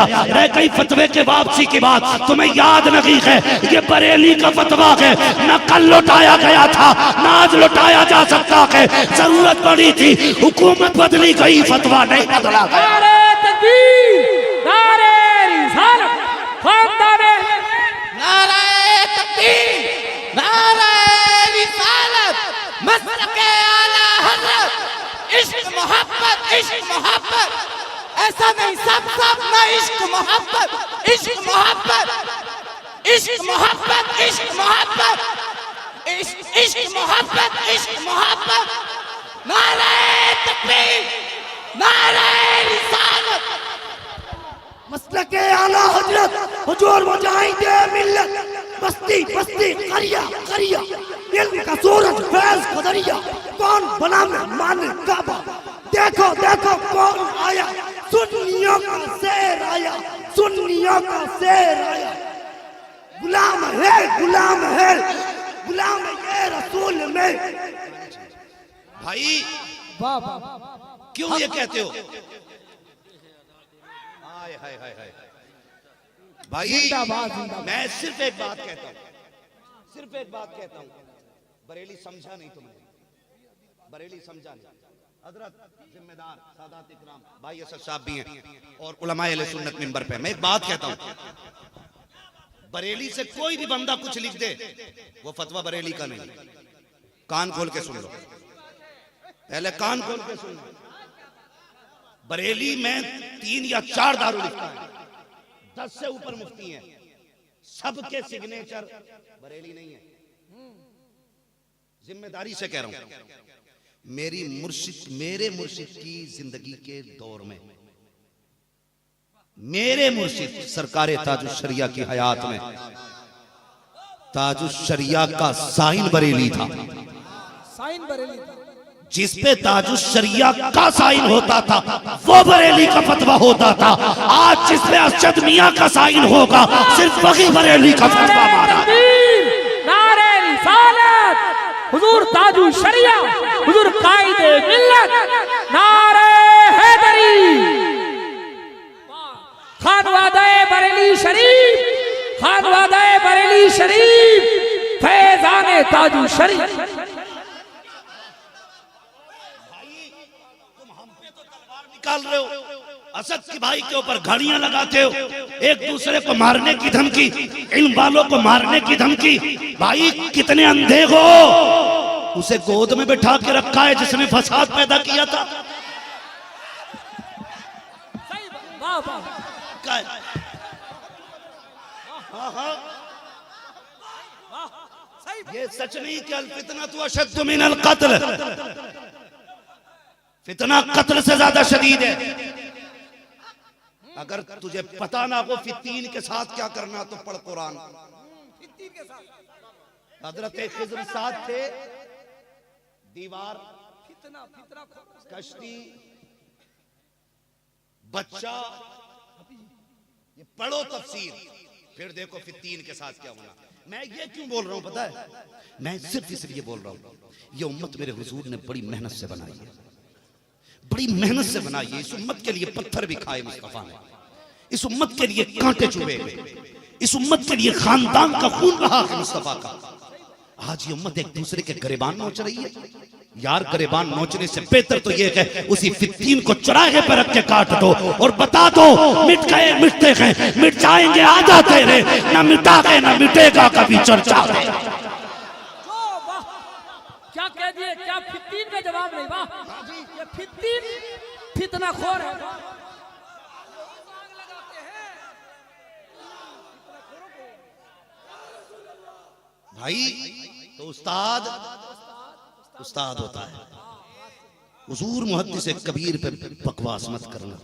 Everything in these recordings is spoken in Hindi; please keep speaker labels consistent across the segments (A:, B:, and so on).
A: आया। रह गई फतवे के वापसी की बात, तुम्हें याद नहीं है ये बरेली का फतवा है, न कल लौटाया गया था न आज लौटाया जा सकता है। जरूरत पड़ी थी, हुकूमत बदली गई, फतवा नहीं बदला गया।
B: नारे तकबीर, नारे रिसालत, खानदाने
C: नारे तकबीर, नारे रिसालत, मसलके आला हज़रत, इश्क मोहब्बत, इश्क मोहब्बत, ऐसा नहीं सब सब ना इश्क मोहब्बत, इश्क मोहब्बत, इश्क मोहब्बत, इश्क मोहब्बत, इश्क मोहब्बत, इश्क मोहब्बत। नारे तकबीर, नारे रिसालत,
D: मसलके आला हजरत हुजूर मुजाहिदे मिल्लत, बस्ती बस्ती करिया करिया, इल्म का सूरज फैज कदरिया, कौन बना मान काबा, देखो देखो कौन आया, सुन्नियों का शेर आया, सुन्नियों का शेर आया। गुलाम है, गुलाम है, गुलाम है रसूल में।
A: भाई क्यों ये कहते हो? हाय हाय हाय हाय भाई, मैं सिर्फ एक बात कहता हूं, सिर्फ एक बात कहता हूं, बरेली समझा नहीं तुमने, बरेली समझा नहीं। हजरत जिम्मेदार सादात इकराम भाई असद साहब भी हैं और उलमाए अहले सुन्नत मिंबर पे। मैं एक बात कहता हूं, बरेली से कोई भी बंदा कुछ लिख दे, वो फतवा बरेली का नहीं। कान खोल के सुन लो, पहले कान खोल के सुन लो। बरेली में 3 या 4 दारू लिखता है, 10 से ऊपर मुफ्ती हैं, सबके सिग्नेचर बरेली नहीं है। जिम्मेदारी से कह रहा हूं, मेरे मुर्शिद की जिंदगी के दौर में, मेरे मुर्शिद सरकारे ताजुश शरिया की हयात में, ताजुश शरिया का साइन बरेली था,
B: साइन बरेली था।
A: जिस पे ताजुश शरिया का साइन होता था वो बरेली का फतवा होता था। आज जिस पे अरशद मियां का साइन होगा सिर्फ वही बरेली का फतवा माना।
B: नारे रिसालत, हुजूर ताजुश शरिया, हुजूर कायदे मिल्लत, नारे हैदरी, खानवादाए बरेली शरीफ, खानवादाए बरेली शरीफ, फैजाने ताजुश शरीफ।
A: निकाल रहे हो, असद की भाई के ऊपर घड़ियां लगाते हो, एक दूसरे को मारने की धमकी, इन वालों को मारने की धमकी। भाई कितने अंधे हो, उसे गोद में बैठा के रखा है जिसने फसाद पैदा किया था। हाँ, ये सच नहीं कि अल फितना तो अशद्दु मिनल कत्ल, फितना कत्ल से ज्यादा शदीद है। अगर तुझे पता ना हो फित्तीन के साथ क्या करना तो पढ़ कुरान। हजरत खिज़र साथ थे, दीवार, कश्ती, बच्चा, ये पढ़ो तफसीर, फिर देखो फित्तीन के साथ क्या होना। मैं ये क्यों बोल रहा हूं पता है? मैं सिर्फ इसलिए बोल रहा हूं, ये उम्मत मेरे हुजूर ने बड़ी मेहनत से बनाई है, बड़ी मेहनत से बनाई है। इस उम्मत के लिए पत्थर भी खाए मुस्तफा ने, इस उम्मत के लिए कांटे चुभे गए, इस उम्मत के लिए खानदान का खून बहा है मुस्तफा का। आज ये उम्मत एक दूसरे के गिरेबान नोच रही है। यार गिरेबान नोचने से बेहतर तो ये है उसी फित्तीन को चौराहे पर रख के काट दो और बता दो मिट गए मिटते गए, मिट जाएंगे आ जाते रहे, ना मिटा के ना मिटेगा कभी चर्चा में।
B: क्या कह दिए, क्या फित्तीन का जवाब नहीं? वाह, ये फित्तीन फितना खोर है।
A: भाई तो उस्ताद उस्ताद होता है। हुजूर मुहद्दिस कबीर पे बकवास मत करना।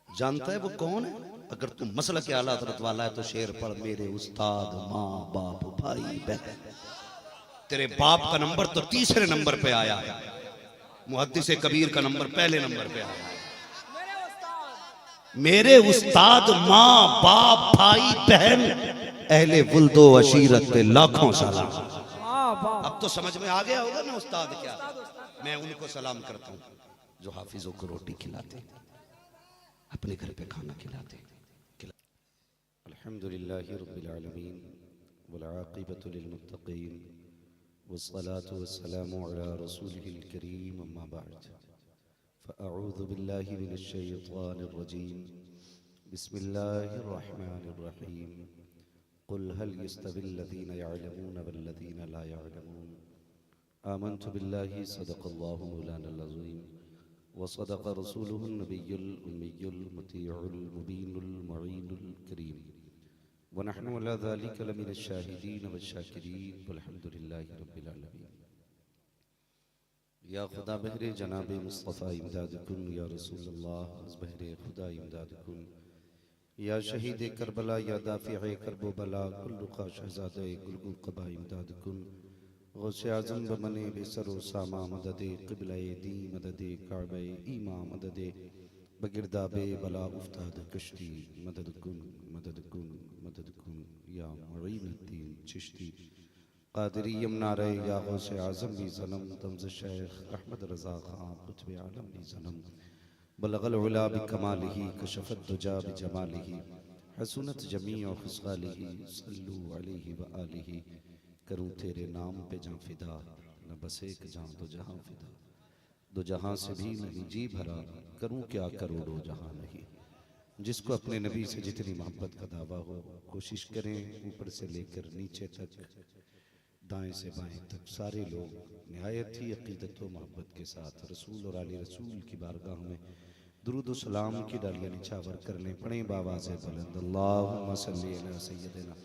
A: जानता है वो कौन है? अगर तुम मसला के आला हज़रत वाला है तो शेर पढ़, मेरे उस्ताद, माँ बाप, भाई बहन। तेरे बाप का नंबर तो तीसरे नंबर पे आया, मुहद्दिस कबीर का नंबर पहले नंबर पे आया। मेरे उस्ताद, माँ बाप, भाई बहन, अहले वुल्दो अशीरत पे लाखों सलाम। अब तो समझ में आ गया होगा ना उस्ताद क्या। मैं उनको सलाम करता हूँ जो हाफिजों को रोटी खिलाते हैं। अपने घर पे खाना खिलाते। अल्हम्दुलिल्लाहि रब्बिल आलमीन वल आक़िबतु लिल मुत्तक़ीन वस्सलातु वस्सलामु अला रसूलिहिल करीम अम्मा बअद फ़अऊज़ु बिल्लाहि मिनश शैतानिर रजीम बिस्मिल्लाहिर रहमानिर रहीम क़ुल हल यस्तविल्लज़ीना यअलमून वल्लज़ीना ला यअलमून आमन्तु बिल्लाहि सदक़ल्लाहु मौलानल अज़ीम वसदक़ रसूलुहुन नबियुल उम्मियुल मुतीउल मुबीनुल मुईनुल करीम वनहनु अला ज़ालिका लमिनश शाहिदीन वश्शाकिरीन वल्हम्दुलिल्लाहि रब्बिल आलमीन। या खुदा बहरे जनाबे मुस्तफ़ा इमदाद कुन, या रसूलल्लाह बहरे खुदा इमदाद कुन, या शहीद करबला, या दाफ़िए करबो बला, कुल्लुका शहज़ादे गुलगुल क़बा इमदाद कुन, गौसे आज़म बमने बेसरो सामा मददे क़िबला दी मददे काबे ईमा मददे बगिरदाबे बला उफ्ताद कश्ती मदद कुन मदद कुन मदद कुन, या मुईनुद्दीन चिश्ती क़ादिरी यमनारे, या गौसे आज़म भी ज़नम तमज़ शेख अहमद रज़ा ख़ान कुतुब आलम भी ज़नम बलगल उला बिकमालिही कशफ़त दुजा बिजमालिही हसनत जमीअ ख़िसालिही सल्लु अलैहि व आलिही। करूँ तेरे नाम पे जां फिदा, न बस एक जां दो जहां फिदा, दो जहां से भी नहीं जी भरा, करूँ क्या करोड़ों जहां नहीं। जिसको अपने नबी से जितनी मोहब्बत का दावा हो, कोशिश करें ऊपर से लेकर नीचे तक, दाएं से बाएं तक सारे लोग निहायत ही अकीदत व मोहब्बत के साथ रसूल और आले रसूल की बारगाह में दुरूद व सलाम की डालियां निछावर कर लें। पढ़ें बावाज़े बुलंद अल्लाहुम्मा सल्ली अला सय्यदिना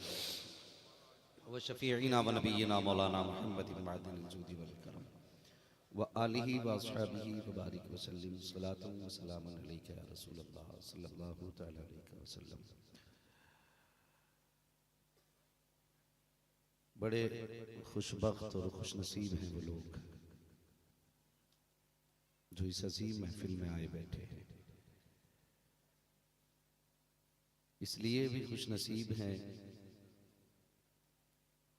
A: व शफीइना व नबीना मौलाना मुहम्मद मअदिनिल जूदी वल करम व आलिहि व अस्हाबिहि व बारिक व सल्लिम सलातन व सलामन अलैका या रसूलल्लाह सल्लल्लाहु तआला अलैहि वसल्लम। बड़े खुशबख्त और खुशनसीब हैं वो लोग जो इस अजीम महफिल में आए बैठे हैं। इसलिए भी खुशनसीब हैं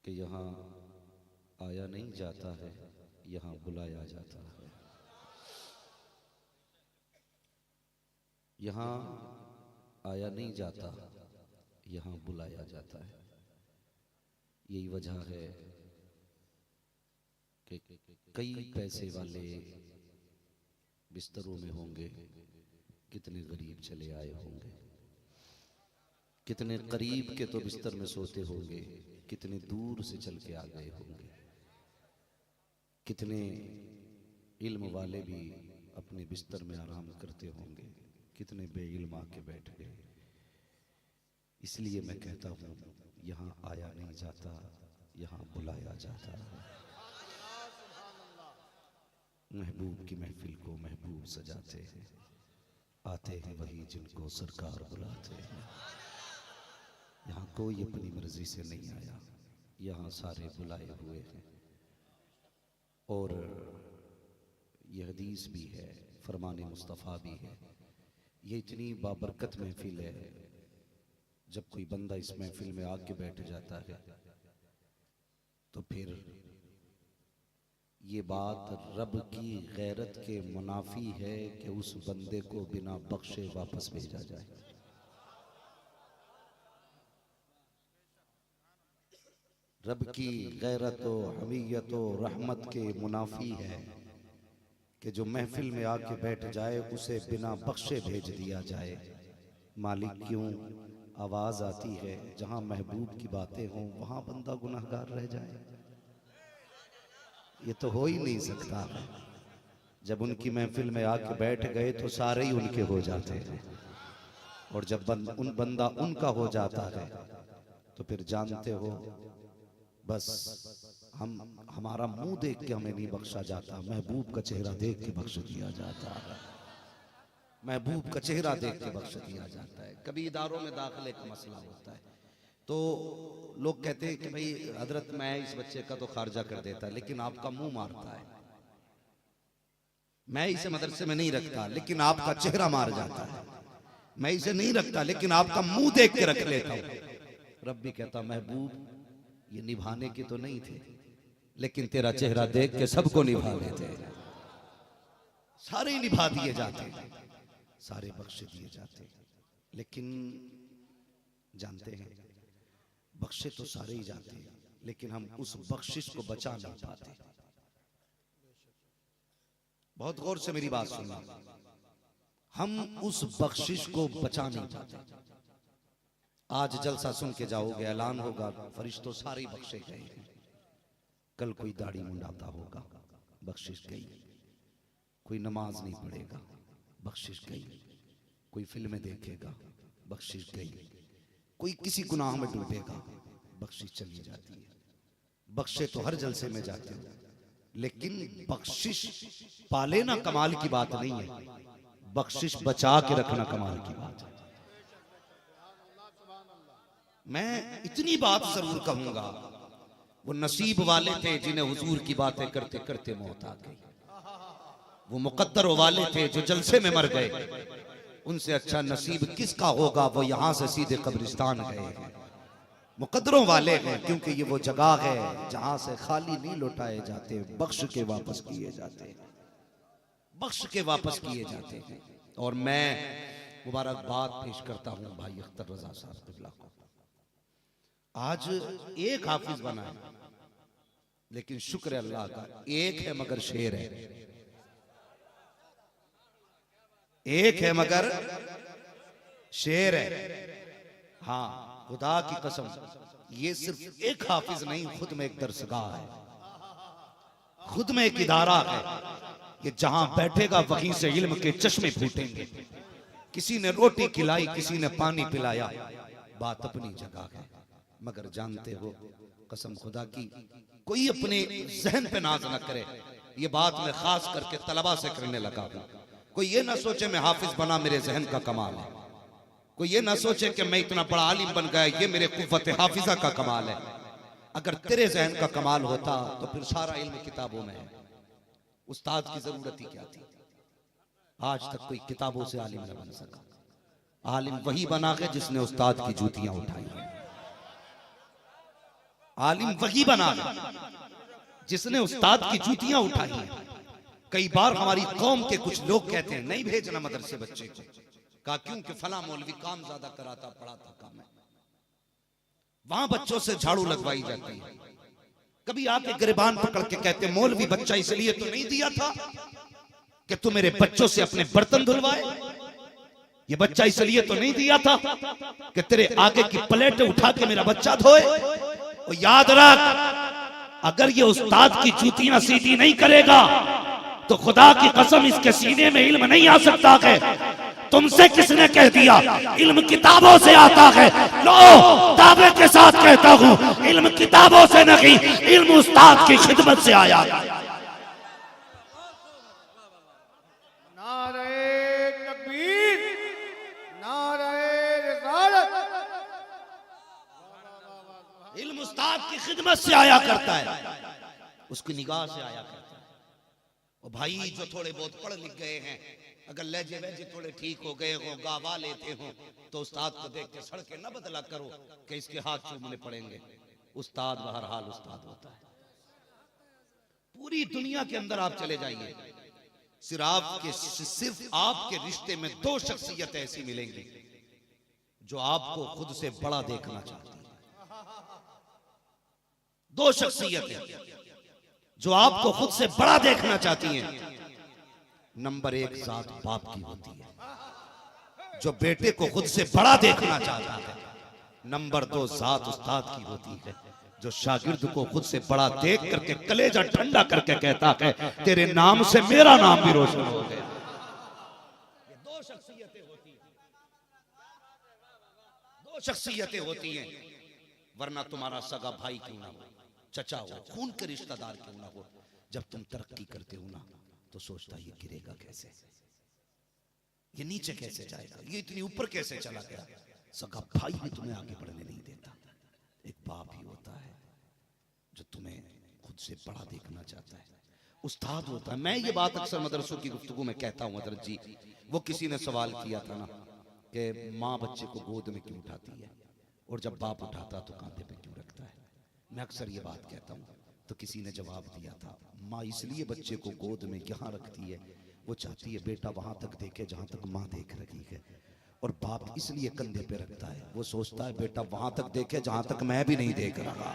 A: कि यहाँ आया नहीं जाता है, यहाँ बुलाया जाता है। यहाँ आया नहीं जाता, यहाँ बुलाया जाता है। यही वजह है कि कई पैसे वाले बिस्तरों में होंगे, कितने गरीब चले आए होंगे, कितने करीब के तो बिस्तर में सोते होंगे, कितने दूर से चल के आ गए होंगे, कितने इल्म वाले भी अपने बिस्तर में आराम करते होंगे, कितने बेइल्म आके बैठ गए। इसलिए मैं कहता हूँ यहाँ आया नहीं जाता, यहाँ बुलाया जाता है। महबूब की महफिल को महबूब सजाते हैं, आते हैं वही जिनको सरकार बुलाते हैं। यहाँ कोई अपनी मर्जी से नहीं आया, यहाँ सारे बुलाए हुए हैं। और ये हदीस भी है, फरमाने मुस्तफ़ा भी है। ये इतनी बाबरकत महफिल है, जब कोई बंदा इस महफिल में आके बैठ जाता है तो फिर ये बात रब की गैरत के मुनाफी है कि उस बंदे को बिना बख्शे वापस भेजा जाए। रब की गैरत व हमीयत व रहमत के मुनाफी है कि जो महफिल में आके बैठ जाए उसे बिना बख्शे भेज दिया जाए। मालिक क्यों आवाज आती है जहां महबूब की बातें हों वहां बंदा गुनाहगार रह जाए? ये तो हो ही नहीं सकता। जब उनकी महफिल में आके बैठ गए तो सारे ही उनके हो जाते हैं, और जब बंदा उनका हो जाता है तो फिर जानते हो बस हमारा मुंह देख के हमें नहीं बख्शा जाता, महबूब का चेहरा देख के बख्श दिया जाता है। महबूब का चेहरा देख के बख्श दिया जाता है। कभी इदारों में दाखिले का मसला होता है तो लोग कहते हैं कि भाई हजरत मैं इस बच्चे का तो खारजा कर देता, लेकिन आपका मुंह मारता है। मैं इसे मदरसे में नहीं रखता, लेकिन आपका चेहरा मार जाता है। मैं इसे नहीं रखता, लेकिन आपका मुंह देख के रख लेता हूं। रब भी कहता महबूब ये निभाने के तो नहीं थे, लेकिन तेरा चेहरा देख के सबको निभा लेते हैं, सारे ही निभा दिए जाते हैं। सारे बख्शे दिए जाते हैं, लेकिन जानते हैं बख्शे तो सारे ही जाते हैं, लेकिन हम उस बख्शिश को बचा नहीं पाते। बहुत गौर से मेरी बात सुनना, हम उस बख्शिश को बचा नहीं पाते। आज जलसा सुन के जाओगे, ऐलान होगा फरिश्तों सारे बख्शे गए हैं। कल कोई दाढ़ी मुंडाता होगा, बख्शिश गई। कोई नमाज नहीं पढ़ेगा, बख्शिश गई। कोई फिल्में देखेगा, बख्शिश गई। कोई किसी गुनाह में डूबेगा, बख्शिश चली जाती है। बख्शे तो हर जलसे में जाते हो, लेकिन बख्शिश पाले ना कमाल की बात नहीं है, बख्शिश बचा के रखना कमाल की बात है। मैं इतनी बात जरूर कहूंगा, वो नसीब वाले थे जिन्हें हुजूर की बातें करते करते मौत आ गई। वो मुकद्दरों वाले थे जो जलसे में मर गए। उनसे अच्छा नसीब किसका होगा, वो यहां से सीधे कब्रिस्तान गए हैं। मुकद्दरों वाले हैं क्योंकि ये वो जगह है जहां से खाली नहीं लौटाए जाते, बख्श के वापस किए जाते हैं, बख्श के वापस किए जाते हैं। और मैं मुबारकबाद पेश करता हूं भाई अख्तर रजा साहब क़िबला को। आज एक हाफिज बना है, लेकिन शुक्र है अल्लाह का, एक है मगर शेर है। एक है मगर शेर है। हाँ, खुदा की कसम, ये सिर्फ एक हाफिज नहीं, खुद में एक दरसगाह है, खुद में एक इदारा है। ये जहां बैठेगा वहीं से इल्म के चश्मे फूटेंगे। किसी ने रोटी खिलाई, किसी ने पानी पिलाया, बात अपनी जगह है। मगर जानते हो, कसम खुदा की, कोई अपने जहन पे नाज न करे। ये बात मैं खास करके तलबा से करने लगा हूं। कोई ये ना सोचे मैं हाफिज बना मेरे जहन का कमाल है। कोई ये ना सोचे कि मैं इतना बड़ा आलिम बन गया ये मेरे कुव्वत हाफिजा का कमाल है। अगर तेरे जहन का कमाल होता तो फिर सारा इल्म किताबों में है। उस्ताद की जरूरत ही क्या थी? आज तक कोई किताबों से आलिम न बन सका। आलिम वही बना है जिसने उस्ताद की जूतियां उठाई हैं। आलिम वही बना है जिसने उस्ताद की जूतियां उठाई हैं। कई बार हमारी कौम के कुछ लोग कहते हैं नहीं भेजना मदरसे बच्चे को, कहा क्योंकि फला मौलवी काम ज्यादा कराता पढ़ाता कम है। वहां बच्चों से झाड़ू लगवाई जाती है। कभी आके गिरबान पकड़ के कहते मौलवी बच्चा इसलिए तो नहीं दिया था कि तू मेरे बच्चों से अपने बर्तन धुलवाए। ये बच्चा इसलिए तो नहीं दिया था कि तेरे आगे की प्लेट उठा के मेरा बच्चा धोए। और याद रख, अगर ये उस्ताद की जूतियां सीधी नहीं करेगा तो खुदा की कसम इसके सीने में इल्म नहीं आ सकता है। तुमसे किसने कह दिया इल्म किताबों से आता है? लो, दावे के साथ कहता हूं, इल्म किताबों से नहीं, इल्म उस्ताद की खिदमत से आया।
E: नारे तकबीर, नारे रिसालत।
A: इल्म उस्ताद की खिदमत से आया करता है, उसकी निगाह से आया करता है। और भाई जो थोड़े बहुत पढ़ लिख गए हैं, अगर लहजे वहजे थोड़े ठीक हो गए हो, गावा लेते हो, तो उस्ताद को देख के सड़के न बदला करो कि इसके हाथ चूमने पड़ेंगे। उस्ताद बहरहाल उस्ताद होता है। पूरी दुनिया के अंदर आप चले जाइए, सिर्फ आपके रिश्ते में दो शख्सियत ऐसी मिलेंगी जो आपको खुद से बड़ा देखना चाहती है। दो शख्सियतें जो आपको खुद से बड़ा देखना चाहती हैं। नंबर एक जात बाप की होती है, जो बेटे को खुद से बड़ा देखना चाहता है। नंबर दो जात उस्ताद की होती है, जो शागिर्द को खुद से बड़ा देख करके कलेजा ठंडा करके कहता है तेरे नाम से मेरा नाम भी रोशन हो गया। ये दो शख्सियतें होती हैं, दो शख्सियतें होती हैं। वरना तुम्हारा सगा भाई क्यों ना हो, चचा हो, खून के रिश्तेदार क्यों ना हो, जब तुम तरक्की करते हो ना तो सोचता ये गिरेगा कैसे, ये नीचे कैसे जाएगा, ये इतनी ऊपर कैसे चला गया। सगा भाई भी तुम्हें आगे बढ़ने नहीं देता। एक बाप ही होता है जो तुम्हें खुद से बड़ा देखना चाहता है। उस्ताद होता है। मैं ये बात अक्सर मदरसों की गुफ्तगू में कहता हूँ हजरत जी, वो किसी ने सवाल किया था ना कि माँ बच्चे को गोद में क्यों उठाती है और जब बाप उठाता तो कांधे पे क्यों रखता है। मैं अक्सर ये बात कहता हूँ, तो किसी ने जवाब दिया था माँ इसलिए बच्चे को गोद में यहाँ रखती है वो चाहती है बेटा वहां तक देखे जहां तक माँ देख रही है, और बाप इसलिए कंधे पे रखता है, वो सोचता है बेटा वहां तक देखे जहां तक मैं भी नहीं देख रहा।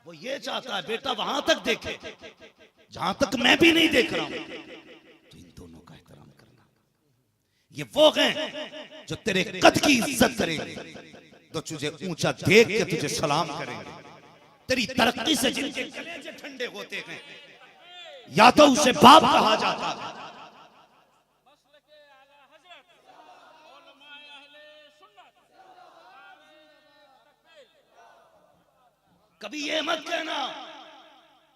A: वो ये चाहता है बेटा वहां तक देखे जहां तक मैं भी नहीं देख रहा हूं। तो इन दोनों का एहतराम करना, ये वो हैं जो तेरे कद की इज्जत करेंगे, तो तुझे ऊंचा देख के तुझे सलाम करेंगे। तेरी तरक्की से जिनके कलेजे ठंडे होते हैं, या तो उसे बाप कहा जाता है, कभी ये मत कहना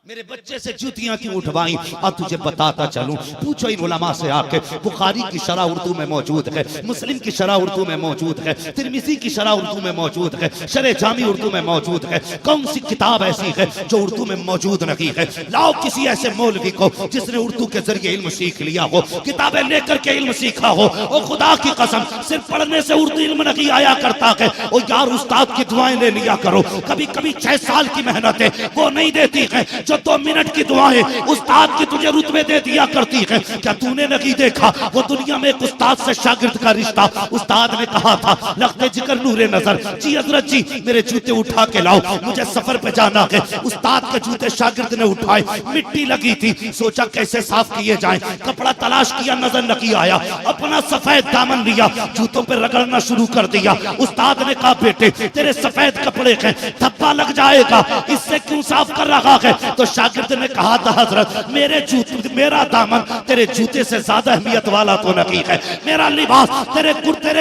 A: मेरे बच्चे से जूतियां क्यों उठवाई। अब तुझे बताता चलूं, पूछो इन उलमा से आके, बुखारी की शरह उर्दू में मौजूद है, मुस्लिम की शरह उर्दू में मौजूद है, तिरमिज़ी की शरह उर्दू में मौजूद है, शरह जामी उर्दू में मौजूद है। कौन सी किताब ऐसी है जो उर्दू में मौजूद नहीं है? लाओ किसी ऐसे मौलवी को जिसने उर्दू के जरिए इल्म सीख लिया हो, किताबें लेकर के इल्म सीखा हो। और खुदा की कसम, सिर्फ पढ़ने से उर्दू इल्म नहीं आया करता है। और यार उस्ताद की दुआएं ले लिया करो, कभी कभी 6 साल की मेहनत है वो नहीं देती है, जो 2 मिनट की दुआएं उस्ताद की तुझे रुतबे दे दिया करती है। क्या तूने नहीं देखा वो दुनिया में एक उस्ताद से शागिर्द का रिश्ता? उस्ताद ने कहा था लख्ते जिक्र नूरे नजर, जी हजरत जी मेरे जूते उठा के लाओ, मुझे सफर पे जाना है। उस्ताद के जूते शागिर्द ने उठाए, मिट्टी लगी थी, सोचा कैसे साफ किए जाएं, कपड़ा तलाश किया नजर नहीं आया, अपना सफेद दामन लिया, जूतों पे रगड़ना शुरू कर दिया। उस्ताद ने कहा बेटे तेरे सफेद कपड़े हैं, धब्बा लग जाएगा, इससे क्यों साफ कर रहा है? तो शागिर्द ने कहा था हजरत मेरे जूते, मेरा दामन तेरे जूते से ज्यादा अहमियत वाला तो नहीं है, मेरा लिबास तेरे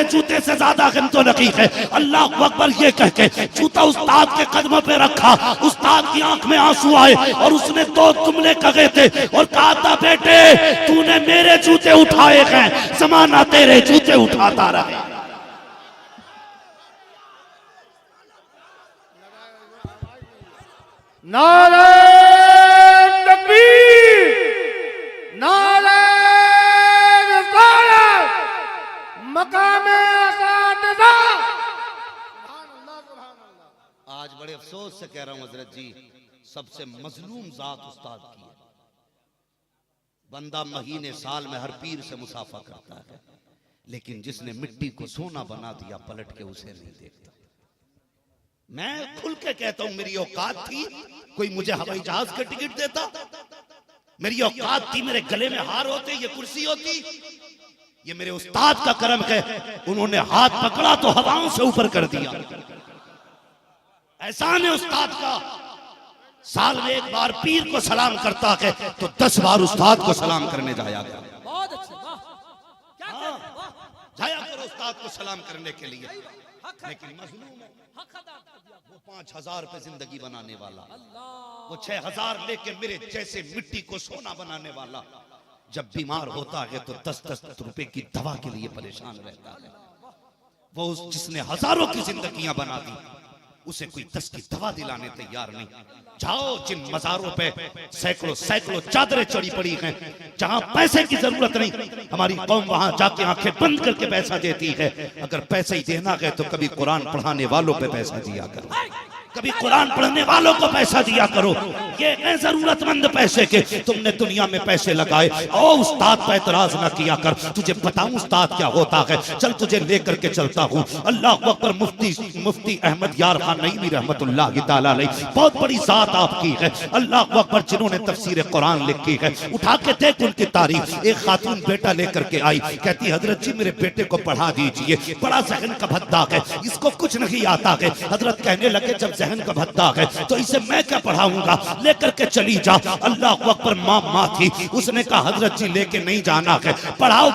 A: जूते से ज्यादा अहम तो नहीं है। अल्लाह अकबर ये कह के जूता उस्ताद के कदमों पे रखा, उस्ताद की आंख में आंसू आए और उसने 2 जुमले कहे थे और कहा था बेटे तूने मेरे जूते उठाए हैं, जमाना तेरे जूते उठाता रहे।
E: नारे तकबीर, नारे रिसालत, मकामे असातिज़ा।
A: आज बड़े अफसोस से कह रहा हूं हजरत जी, सबसे मजलूम जात उस्ताद की है। बंदा महीने साल में हर पीर से मुसाफा करता है, लेकिन जिसने मिट्टी को सोना बना दिया पलट के उसे नहीं देखता। मैं खुल के कहता हूं मेरी औकात थी कोई मुझे हवाई जहाज का टिकट देता, मेरी औकात थी मेरे गले में हार होते, ये कुर्सी होती। ये मेरे उस्ताद का करम है, उन्होंने हाथ पकड़ा तो हवाओं से ऊपर कर दिया। एहसान है उस्ताद का, साल में 1 बार पीर को सलाम करता है तो 10 बार उस्ताद को सलाम करने जाया कर।
B: बहुत अच्छे, वाह क्या कहते हैं, वाह।
A: जाया करो उस्ताद को सलाम करने के लिए। लेकिन मजलूम है,
B: हक अदा कर दिया।
A: वो 5000 पे जिंदगी बनाने वाला, वो 6000 लेके मेरे जैसे मिट्टी को सोना बनाने वाला, जब बीमार होता है तो 10-10 रुपए की दवा के लिए परेशान रहता है। वो जिसने हजारों की जिंदगियां बना दी उसे कोई 10 की दवा दिलाने तैयार नहीं। जाओ जिन मजारों पे सैकड़ों चादरें चढ़ी पड़ी हैं, जहां पैसे की जरूरत नहीं, हमारी कौम वहां जाके आंखें बंद करके पैसा देती है। अगर पैसे ही देना है तो कभी कुरान पढ़ाने वालों पे पैसा दिया करो, कभी कुरान पढ़ने वालों को पैसा दिया करो। ये जरूरतमंद पैसे के तुमने दुनिया में पैसे लगाए, ओ उस्ताद पे एतराज ना किया कर। तुझे बताऊं उस्ताद क्या होता है, चल तुझे लेकर के चलता हूं। अल्लाह अकबर, मुफ्ती अहमद यार खान नईमी रहमतुल्लाह तआला अलैह, बहुत बड़ी जात आपकी है। अल्लाह अकबर, जिन्होंने तफसीर कुरान लिखी है, उठा के देख उनकी तारीफ। एक खातून बेटा लेकर के आई, कहती हजरत जी मेरे बेटे को पढ़ा दीजिए, बड़ा जहन का भद्दा है, इसको कुछ नहीं आता है। हजरत कहने लगे जब जहन का भद्दा है तो इसे मैं क्या पढ़ाऊंगा, लेकर के चली जा। अल्लाह अकबर, माँ थी, उसने कहा हजरत जी लेके नहीं जाना है, पढ़ाओ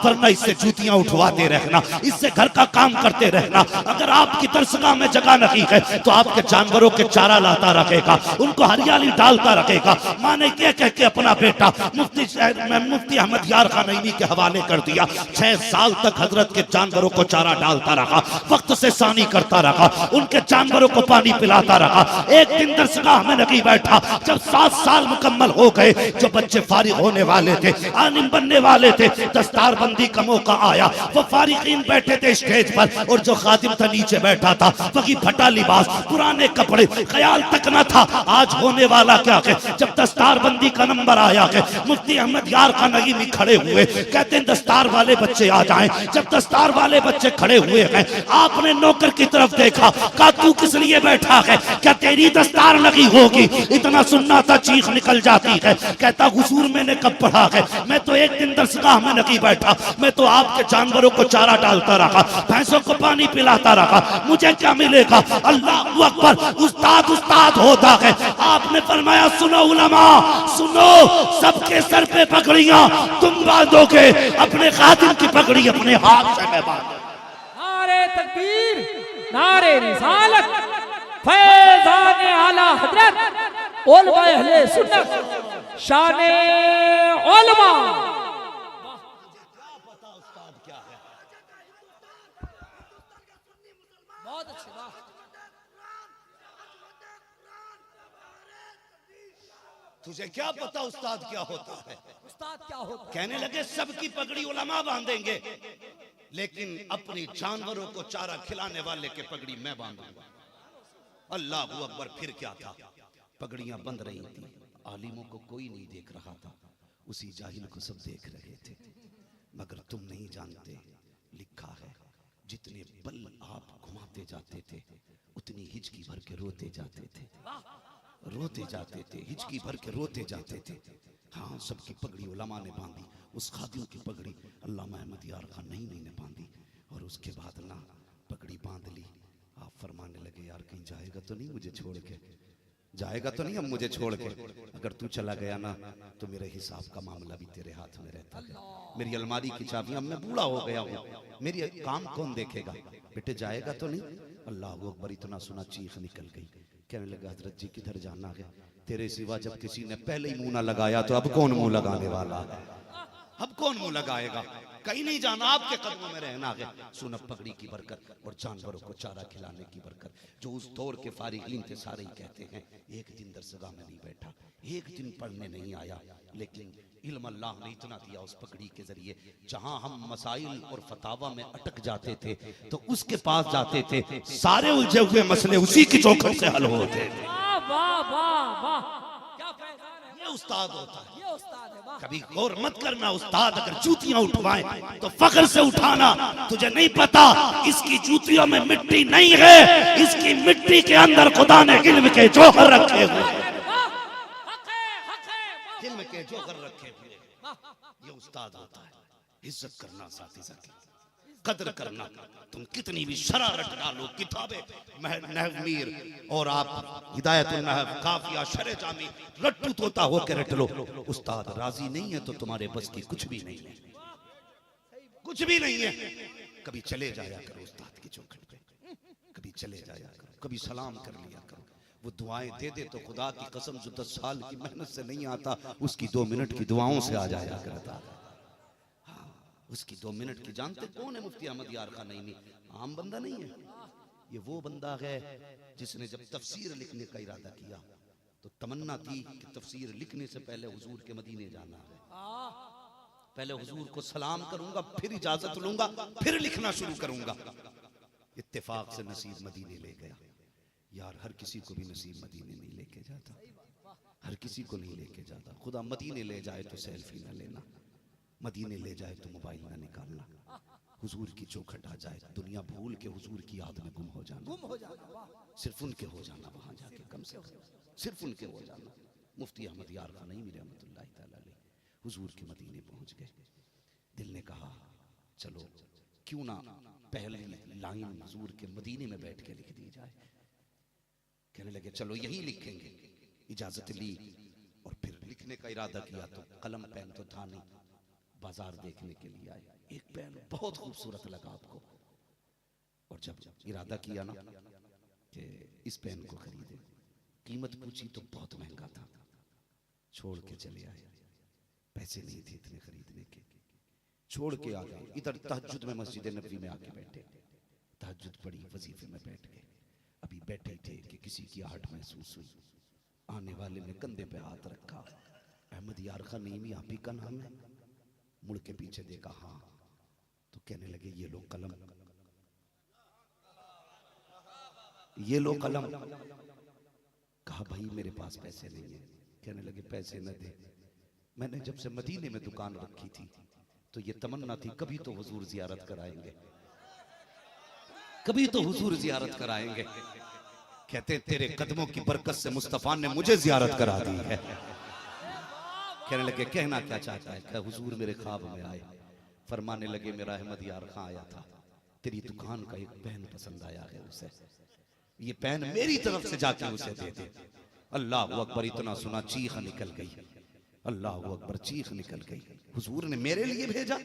A: वरना इससे जूतियां उठवाते रहना, इससे घर का काम करते रहना। अगर आपकी दरसगाह में जगह नहीं है तो आपके जानवरों के चारा लाता रखेगा, उनको हरियाली डालता रखेगा। माँ ने क्या कह के अपना बेटा मुफ्ती अहमद यार खान नईमी के हवाले कर दिया। 6 साल तक हजरत के जानवरों को चारा डालता रहा, वक्त से सानी करता रहा, उनके जानवरों को पानी पिलाता रहा। एक दिन दरसगाह में नहीं बैठ बैठा। जब 7 साल मुकम्मल हो गए, जो बच्चे फारिग होने वाले थे, आलिम बनने वाले थे, दस्तारबंदी का मौका आया। वो फारिगीन बैठे थे स्टेज पर और जो खादिम था नीचे बैठा था। वही फटा लिबास, पुराने कपड़े, ख्याल तक न था आज होने वाला क्या है। जब दस्तारबंदी का नंबर आया है, मुफ्ती अहमद यार का नईमी खड़े हुए, कहते हैं दस्तार वाले बच्चे आ जाएं। जब दस्तार वाले बच्चे खड़े हुए हैं, आपने नौकर की तरफ देखा, कहा तू किस लिए बैठा है, क्या तेरी दस्तार लगी होगी। इतना सुनना था चीख निकल जाती है। कहता हुजूर मैंने कब पढ़ा है, मैं तो एक दिन दरसगाह में नहीं बैठा, मैं तो आपके जानवरों को चारा डालता रहा, भैंसों को पानी पिलाता रहा, मुझे क्या मिलेगा। अल्लाह अकबर, उस्ताद उस्ताद होता है। आपने फरमाया सुनो उलमा, सुनो, सबके सर पे पगड़ियां तुम बांधोगे, अपने खादिम की पगड़ी अपने हाथ से मैं बांधूंगा।
B: नारे तकबीर, नारे रिसालत, फैज़ान आला हजरत, उलमा अहले सुन्नत, शाने उलमा। बहुत अच्छी बात।
A: तुझे क्या पता उस्ताद क्या होता है।
B: उस्ताद क्या होता है?
A: कहने लगे सबकी पगड़ी उलमा बांधेंगे, लेकिन अपनी जानवरों को चारा खिलाने वाले के पगड़ी मैं बांधूंगा। अल्लाह अकबर। फिर क्या था, पगड़ियां बंध रही थी, आलिमों को कोई नहीं देख रहा था, उसी जाहिल को सब देख रहे थे। मगर तुम नहीं जानते, लिखा है जितने बल आप घुमाते जाते थे, उतनी हिचकी भर के रोते जाते थे, रोते जाते थे, हिचकी भर के रोते जाते थे। हाँ, सबकी पगड़ी उलमा ने बांधी, उस खादिम की पगड़ी अल्लामा अहमद यार खान नईमी ने बांधी। और उसके बाद ना पगड़ी बांध ली, आप फरमाने लगे यार कहीं जाएगा तो नहीं मुझे छोड़ के, जाएगा तो नहीं अब मुझे छोड़ के। अगर तू चला गया ना तो मेरे हिसाब का मामला भी तेरे हाथ में रहता है। मेरी अलमारी की चाबियां, अब मैं बूढ़ा हो गया हूँ, मेरी काम कौन देखेगा। बेटे जाएगा तो नहीं। अल्लाह अकबर। इतना सुना चीख निकल गई। कहने लगा हजरत जी किधर जाना है, तेरे सिवा जब किसी ने पहले ही मुंह ना लगाया तो अब कौन मुंह लगाने वाला है, अब कौन मुंह लगाएगा। कहीं नहीं जाना, आपके कदमों में रहना है। सुन पगड़ी की बरकत और जानवरों को चारा खिलाने की बरकत। जो उस दौर के फारिगीन थे सारे ही कहते हैं एक दिन दरसगाह में नहीं बैठा, एक दिन पढ़ने नहीं आया, लेकिन इल्म अल्लाह ने इतना दिया उस पगड़ी के जरिए। जहां हम मसाइल और फतावा में अटक जाते थे तो उसके पास जाते थे, सारे उलझे हुए मसले उसी की चौखट से हल होते थे।
B: वाह वाह वाह वाह, क्या फैज़ान है।
A: ये उस्ताद होता है।
B: ये उस्ताद है। वाह।
A: कभी गौर मत करना, उस्ताद अगर जूतियां उठवाएं तो फख्र से उठाना। तुझे नहीं पता इसकी जूतियों में मिट्टी नहीं है, इसकी मिट्टी के अंदर खुदा ने इल्म के जौहर रखे हुए हैं, इल्म के जौहर रखे हुए। ये उस्ताद होता है। इज्जत करना साथी की, कदर करना। तुम कितनी भी शरारत डालो, किताबें नहव मीर और आप हिदायतुन नहव, काफिया, शरह जामी रट्टू तोता होकर रट लो, उस्ताद राजी नहीं है तो तुम्हारे बस की कुछ भी नहीं है, कुछ भी नहीं है। कभी चले जाया करो उस्ताद की चौखट पे, कभी चले जाया करो, कभी सलाम कर लिया करो। वो दुआएं दे दे तो खुदा की कसम जो 10 साल की मेहनत से नहीं आता, उसकी 2 मिनट की दुआओं से आ जाया करता। उसकी 2 मिनट की। जानते कौन है मुफ्ती अहमद यार खान नईमी? आम बंदा नहीं है, ये वो बंदा है जिसने जब तफसीर लिखने का इरादा किया तो तमन्ना थी कि तफसीर लिखने से पहले हुजूर के मदीने जाना है, पहले हुजूर को सलाम करूंगा, फिर इजाजत लूंगा, फिर लिखना शुरू करूंगा। इत्तेफाक से नसीब मदीने ले गया। यार हर किसी को भी नसीब मदीने नहीं लेके जाता, हर किसी को नहीं लेके जाता। खुदा मदीने ले जाए तो सेल्फी ना लेना, मदीने ले जाए तो मोबाइल ना निकालना, हुजूर की चौखट आ जाए, दुनिया भूल के हुजूर की याद में गुम हो जाना, सिर्फ उनके हो जाना, वहां जाके कम से कम सिर्फ उनके हो जाना। मुफ्ती अहमद यार खान नईमी रहमतुल्लाह तआला अलैह हुजूर के मदीने पहुंच गए। दिल ने कहा चलो क्यों ना पहली लाइन हुजूर के मदीने में बैठ के लिख दी जाए। कहने लगे चलो यही लिखेंगे। इजाजत ली और फिर लिखने का इरादा किया तो कलम पेन तो था नहीं, बाजार देखने के लिए आए। एक पेन बहुत खूबसूरत लगा आपको, और जब इरादा किया ना कि इस पेन को खरीदे, कीमत पूछी तो बहुत महंगा था, छोड़ के चले आए। पैसे नहीं थे इतने खरीदने के, छोड़ के आ गए। इधर तहज्जुद में मस्जिद नबवी में आके बैठे, तहज्जुद पढ़ी, वजीफे में बैठ गए। अभी बैठे थे कि किसी की आहट महसूस हुई, आने वाले ने कंधे पे हाथ रखा। अहमद यार खान नीमी आप ही का नाम है? मुड़ के पीछे देखा, हाँ। तो कहने लगे ये लो कलम, ये लो कलम। कहा भाई मेरे पास पैसे नहीं है। कहने लगे पैसे न दे, मैंने जब से मदीने में दुकान रखी थी तो ये तमन्ना थी कभी तो हुजूर जियारत कराएंगे, कभी तो हुजूर जियारत कराएंगे। कहते तेरे कदमों की बरकत से मुस्तफा ने मुझे जियारत करा दी है। कहने लगे कहना क्या चाहता है? कहा हुजूर मेरे ख्वाब में आए, फरमाने लगे मेरा अहमद यार खां आया था, तेरी दुकान का एक पेन पसंद आया है उसे, ये पेन मेरी तरफ से जाके उसे दे दे। अल्लाह अकबर, इतना सुना चीख निकल गई, अल्लाह अकबर, चीख निकल गई। हुजूर ने मेरे लिए भेजा?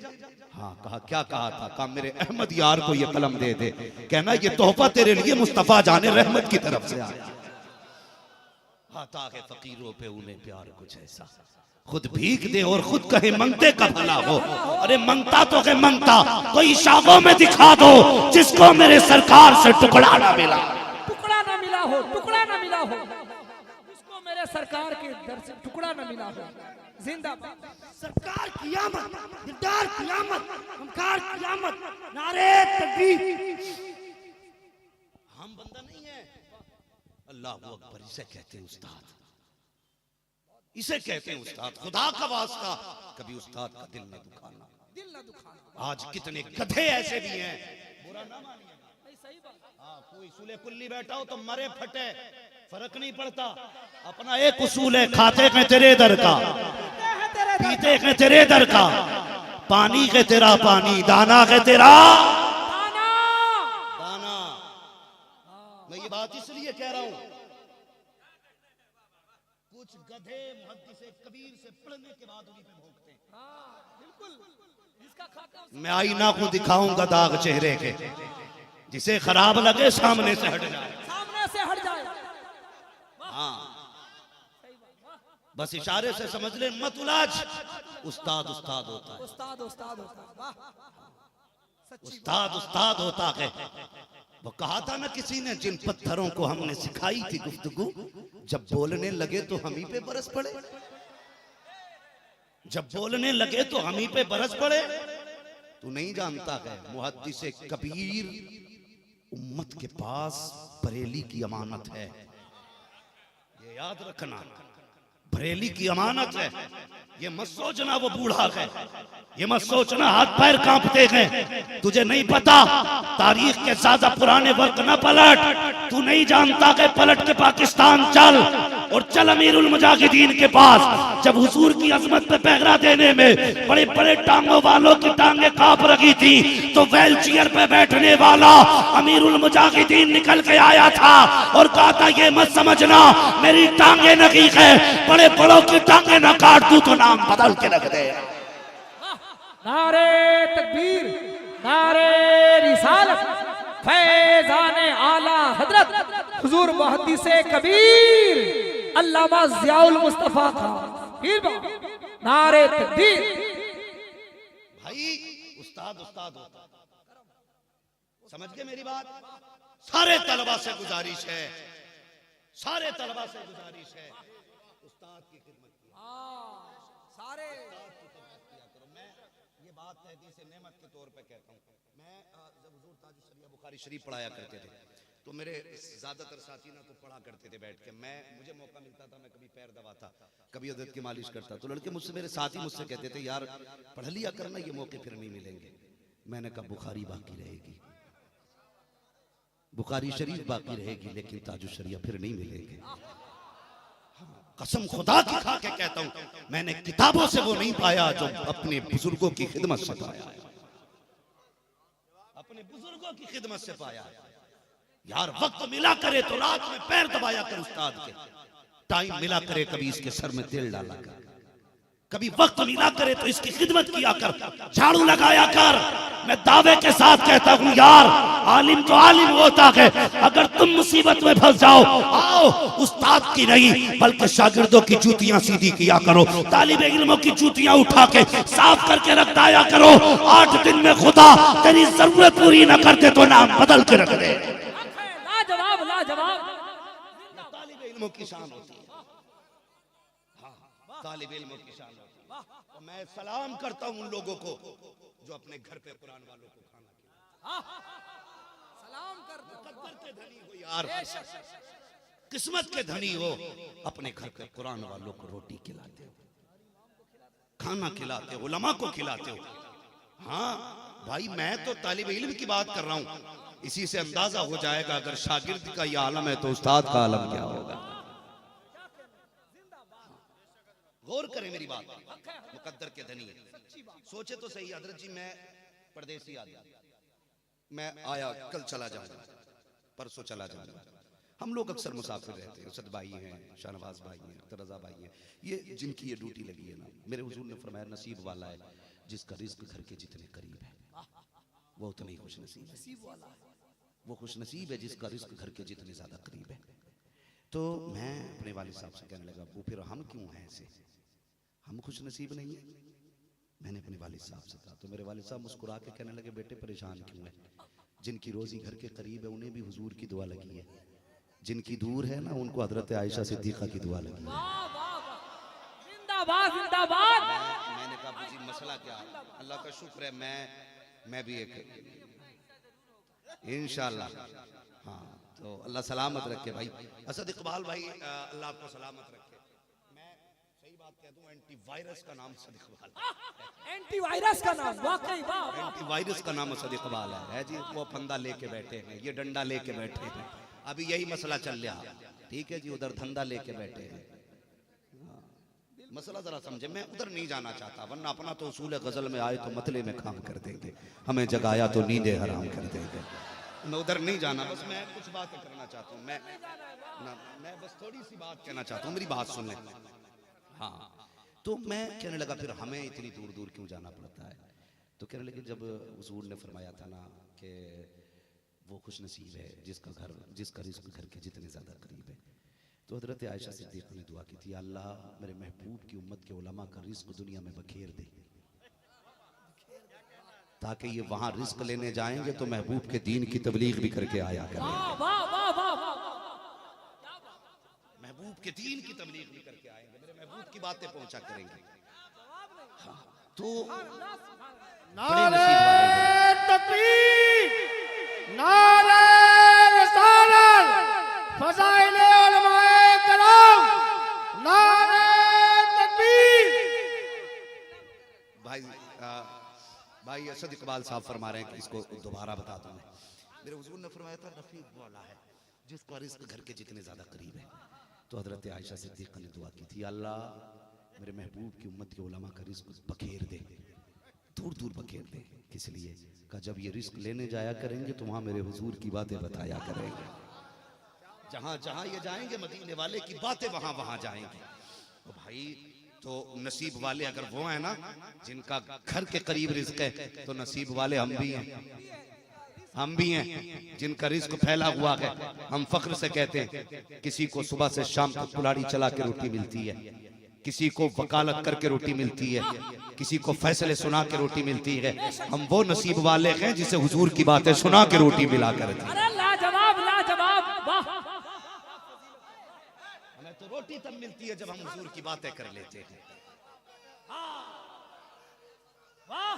A: हाँ। कहा क्या कहा था? कहा मेरे अहमद यार को ये कलम दे दे, कहना ये तोहफा तेरे लिए मुस्तफा जाने रहमत की तरफ से आया। आता है फकीरों पे उन्हें प्यार कुछ ऐसा, खुद भीख दे और खुद कहे मंगते का भला हो। अरे मंगता तो के मंगता, कोई शागों में दिखा दो जिसको मेरे सरकार से टुकड़ा ना मिला,
B: टुकड़ा ना मिला हो, टुकड़ा ना मिला हो, उसको मेरे सरकार के दर से टुकड़ा ना मिला हो। जिंदाबाद
D: सरकार कियामत, दिलदार कियामत, हमकार कियामत, नारे तकबीर।
A: हम बंदा नहीं है। अल्लाह अकबर, इसे कहते हैं उस्ताद, इसे कहते हैं उस्ताद। खुदा का वास्ता कभी उस्ताद का दिल न दुखाना,
B: दिल ना दुखाना।
A: आज कितने गधे ऐसे भी हैं, बुरा ना मानिए।
B: नहीं, सही बात।
A: हाँ, कोई सूले कुल्ली बैठा हो तो मरे फटे, फर्क नहीं पड़ता। अपना एक उसूल है, खाते हैं तेरे दर का, पीते हैं तेरे दर का, पानी के तेरा पानी, दाना के तेरा दाना। मैं ये बात इसलिए कह रहा हूं, कुछ गधे मुहद्दिसे कबीर से पढ़ने के बाद उन्हीं पे भोंकते हैं।
B: बिल्कुल, जिसका खाता
A: मैं आईना को दिखाऊंगा दाग चेहरे के, जिसे खराब लगे सामने से हट जाए,
B: सामने से हट जाए।
A: हाँ बस इशारे से समझ ले, मत उलाज। उस्ताद उस्ताद होता है,
B: उस्ताद उस्ताद होता है। वाह,
A: उस्ताद उस्ताद होता है। वो कहा था ना किसी ने, जिन पत्थरों को हमने सिखाई थी गुफ्तगू, जब बोलने लगे तो हम ही पे बरस पड़े, जब बोलने लगे तो हम ही पे बरस पड़े। तू नहीं जानता है, मुहद्दिसे कबीर उम्मत के पास बरेली की अमानत है, ये याद रखना, बरेली की अमानत है। ये मत सोचना वो बूढ़ा है, ये मत सोचना हाथ पैर कांपते हैं। तुझे नहीं पता, तारीख के ज्यादा पुराने वक्त न पलट, तू नहीं जानता कि पलट के पाकिस्तान चल और चल अमीरुल मुजाहिदीन के पास। जब हुजूर की अजमत पे पहरा देने में बड़े बड़े टांगों वालों की टांगे कांप रही थी, तो व्हील चेयर पे बैठने वाला अमीरुल मुजाहिदीन निकल के आया था और कहा था ये मत समझना मेरी टांगे नगी है, बड़े बड़ों की टांगे न काट दूं तो नाम बदल के रख दे।
B: नारे तकबीर, नारे रिसालत, फैज़ाने आला हजरत हुजूर मुहद्दिसे कबीर अल्लामा ज़ियाउल मुस्तफा था। फिर नारे तकबीर।
A: भाई उस्ताद उस्ताद होता, समझ गए मेरी बात? सारे तलबा से गुजारिश है, सारे तलबा से गुजारिश है, उस्ताद की खिदमत की,
B: सारे
A: मैं ये बात तहदीस नेमत के तौर पे कहता हूँ। मैं जब हुजूर ताजुश शरिया बुखारी शरीफ पढ़ाया करते थे तो मेरे ज्यादातर साथी ना तो पढ़ा करते थे बैठ के, मुझे मौका मिलता था, मैं कभी पैर दबाता, कभी अदद की मालिश करता, तो लड़के मुझसे, मेरे साथी मुझसे कहते थे यार पढ़ लिया करना, ये मौके फिर नहीं मिलेंगे। मैंने कहा बुखारी बाकी रहेगी, बुखारी शरीफ बाकी रहेगी, लेकिन ताजुश शरिया फिर नहीं मिलेंगे। कसम खुदा की खा के कहता हूं, मैंने किताबों से वो नहीं पाया जो अपने बुजुर्गों की खिदमत से पाया, अपने बुजुर्गों की खिदमत से पाया। यार वक्त मिला करे तो रात में पैर दबाया कर उस्ताद के, टाइम मिला करे कभी इसके सर में तेल डाला कर, कभी वक्त मिला करे तो इसकी खिदमत किया कर, झाड़ू लगाया कर। मैं दावे के साथ कहता हूं यार, आलिम तो आलिम होता है, अगर तुम मुसीबत में फंस जाओ, आओ उस्ताद की नहीं बल्कि शागिर्दों की जूतियां सीधी किया करो, तालिब इल्मों की जूतियां उठा के साफ करके रख दिया करो। 8 दिन में खुदा तेरी जरूरत पूरी न करते तो नाम बदल के रख दे।
B: लाजवाब, लाजवाब।
A: तालिब इल्मों की शान होती है। तालिब इल्म की शान होती है। और मैं सलाम करता हूं उन लोगों को जो अपने घर पे कुरान वालों को खाना खिलाते।
B: सलाम कर दो।
A: मुकद्दर के धनी हो यार, किस्मत के धनी हो, अपने घर पे कुरान वालों को रोटी खिलाते हो, खाना खिलाते हो, उलमा को खिलाते हो। हाँ भाई, मैं तो तालिब इल्म की बात कर रहा हूं। इसी से अंदाजा हो जाएगा अगर शागिर्द का यह आलम है तो उस्ताद का आलम क्या होगा। गौर करें मेरी बात, मुकद्दर के धनी है। सोचे तो सही हजरत जी, मैं परदेसी आदमी, मैं आया कल चला जाऊंगा, परसों चला जाऊंगा। हम लोग अक्सर मुसाफिर रहते हैं। उसद भाई हैं, शाहनवाज भाई हैं, रजा भाई हैं, ये जिनकी ये ड्यूटी लगी है ना, मेरे हुजूर ने फरमाया नसीब वाला है जिसका रिज्क घर के जितने करीब है, वो उतना ही खुश नसीब है। वो खुश नसीब है जिसका रिज्क घर के जितने ज्यादा करीब है। तो मैं अपने वालिद साहब से कहने लगा, वो फिर हम क्यों हैं ऐसे, हम खुश नसीब नहीं है? मैंने अपने वालिद साहब से कहा तो मेरे वालिद साहब मुस्कुरा के कहने लगे, बेटे परेशान क्यों है? जिनकी रोजी घर के करीब है उन्हें भी हुजूर की दुआ लगी है, जिनकी दूर है ना उनको हजरत आयशा सिद्दीका की दुआ लगी है।
B: जिंदाबाद जिंदाबाद।
A: मैंने कहा जी मसला क्या है? अल्लाह का शुक्र है मैं भी एक इंशाल्लाह। हाँ तो अल्लाह सलामत रखे भाई। असद इकबाल भाई, अल्लाह आपको सलामत रखे। मैं सही बात कह दूं, एंटीवायरस का नाम असद इकबाल है।
B: एंटीवायरस का नाम, वाकई वाह।
A: एंटीवायरस का नाम असद इकबाल है जी। वो फंदा लेके बैठे हैं, ये डंडा लेके बैठे हैं, अभी यही मसला चल रहा। ठीक है जी, उधर धंधा लेके बैठे हैं। मसला जरा समझे, मैं उधर नहीं जाना चाहता, वरना अपना तो उसूल है, गजल में आए तो मतले में काम कर देंगे, हमें जगाया तो नींदे हराम कर देंगे। मैं उधर नहीं जाना, बस मैं कुछ बातें करना चाहता हूँ। मैं बस थोड़ी सी बात कहना चाहता हूँ, मेरी बात सुन लें। हाँ तो मैं कहने लगा फिर हमें इतनी दूर दूर क्यों जाना पड़ता है? तो कहने लगे जब हुजूर ने फरमाया था ना कि वो खुश नसीब है जिसका रिज़्क घर के जितने ज़्यादा करीब है, तो हजरत आयशा सिद्दीक़ा ने दुआ की थी, अल्लाह मेरे महबूब की उम्मत के उलमा का रिज़्क दुनिया में बखेर दे, ताकि ये वहां रिज़्क लेने जाएंगे तो महबूब के दीन की तबलीग भी करके आया करेंगे, महबूब के दीन की तबलीग भी करके आएंगे, मेरे महबूब की बातें पहुंचा करेंगे। हाँ, तो बड़े नसीब वाले हैं।
E: तकबीर, नारे रिसालत, फज़ाइल उलमाए कराम, नारे तकबीर।
A: भाई असद इकबाल साहब फरमा रहे हैं कि इसको दोबारा बता दूं मैं। मेरे हुजूर ने फरमाया था रफीक वाला है जिसका रिज़्क घर के जितने ज्यादा करीब है। तो हजरत आयशा सिद्दीक़ा ने दुआ की थी, अल्लाह मेरे महबूब की उम्मत के उलमा का रिज़्क बखेर दे, दूर दूर बखेर दे। किस लिए? का जब ये रिज़्क लेने जाया करेंगे तो वहां मेरे हुजूर की बातें बताया करेंगे, जहां जहां ये जाएंगे मदीने वाले की बातें वहां वहां जाएंगे। तो भाई तो नसीब वाले अगर वो हैं ना जिनका घर के करीब रिज़्क है, तो नसीब वाले हम भी हैं जिनका रिज़्क फैला हुआ है। हम फख्र से कहते हैं किसी को सुबह से शाम तक कुल्हाड़ी चला के रोटी मिलती है, किसी को वकालत करके रोटी मिलती है, किसी को फैसले सुना के रोटी मिलती है। हम वो नसीब वाले हैं जिसे हुजूर की बातें सुना के रोटी मिला करती है।
B: अरे लाजवाब लाजवाब, वाह।
A: हमें तो रोटी तब मिलती है जब हम हुजूर की बातें कर लेते हैं।
B: वाह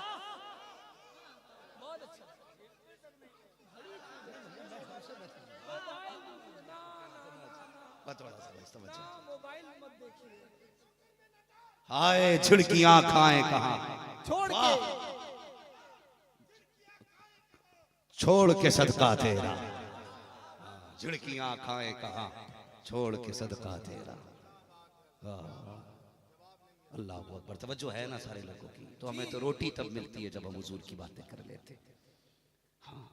B: मोबाइल मत देखिए,
A: हाय झिड़कियां खाएं कहां, छोड़ के सदका तेरा, झिड़कियां खाएं कहां, छोड़ के सदका तेरा। अल्लाह अकबर। तवज्जो है ना सारे लोगों की? तो हमें तो रोटी तब मिलती है जब हम हुजूर की बातें कर लेते। हाँ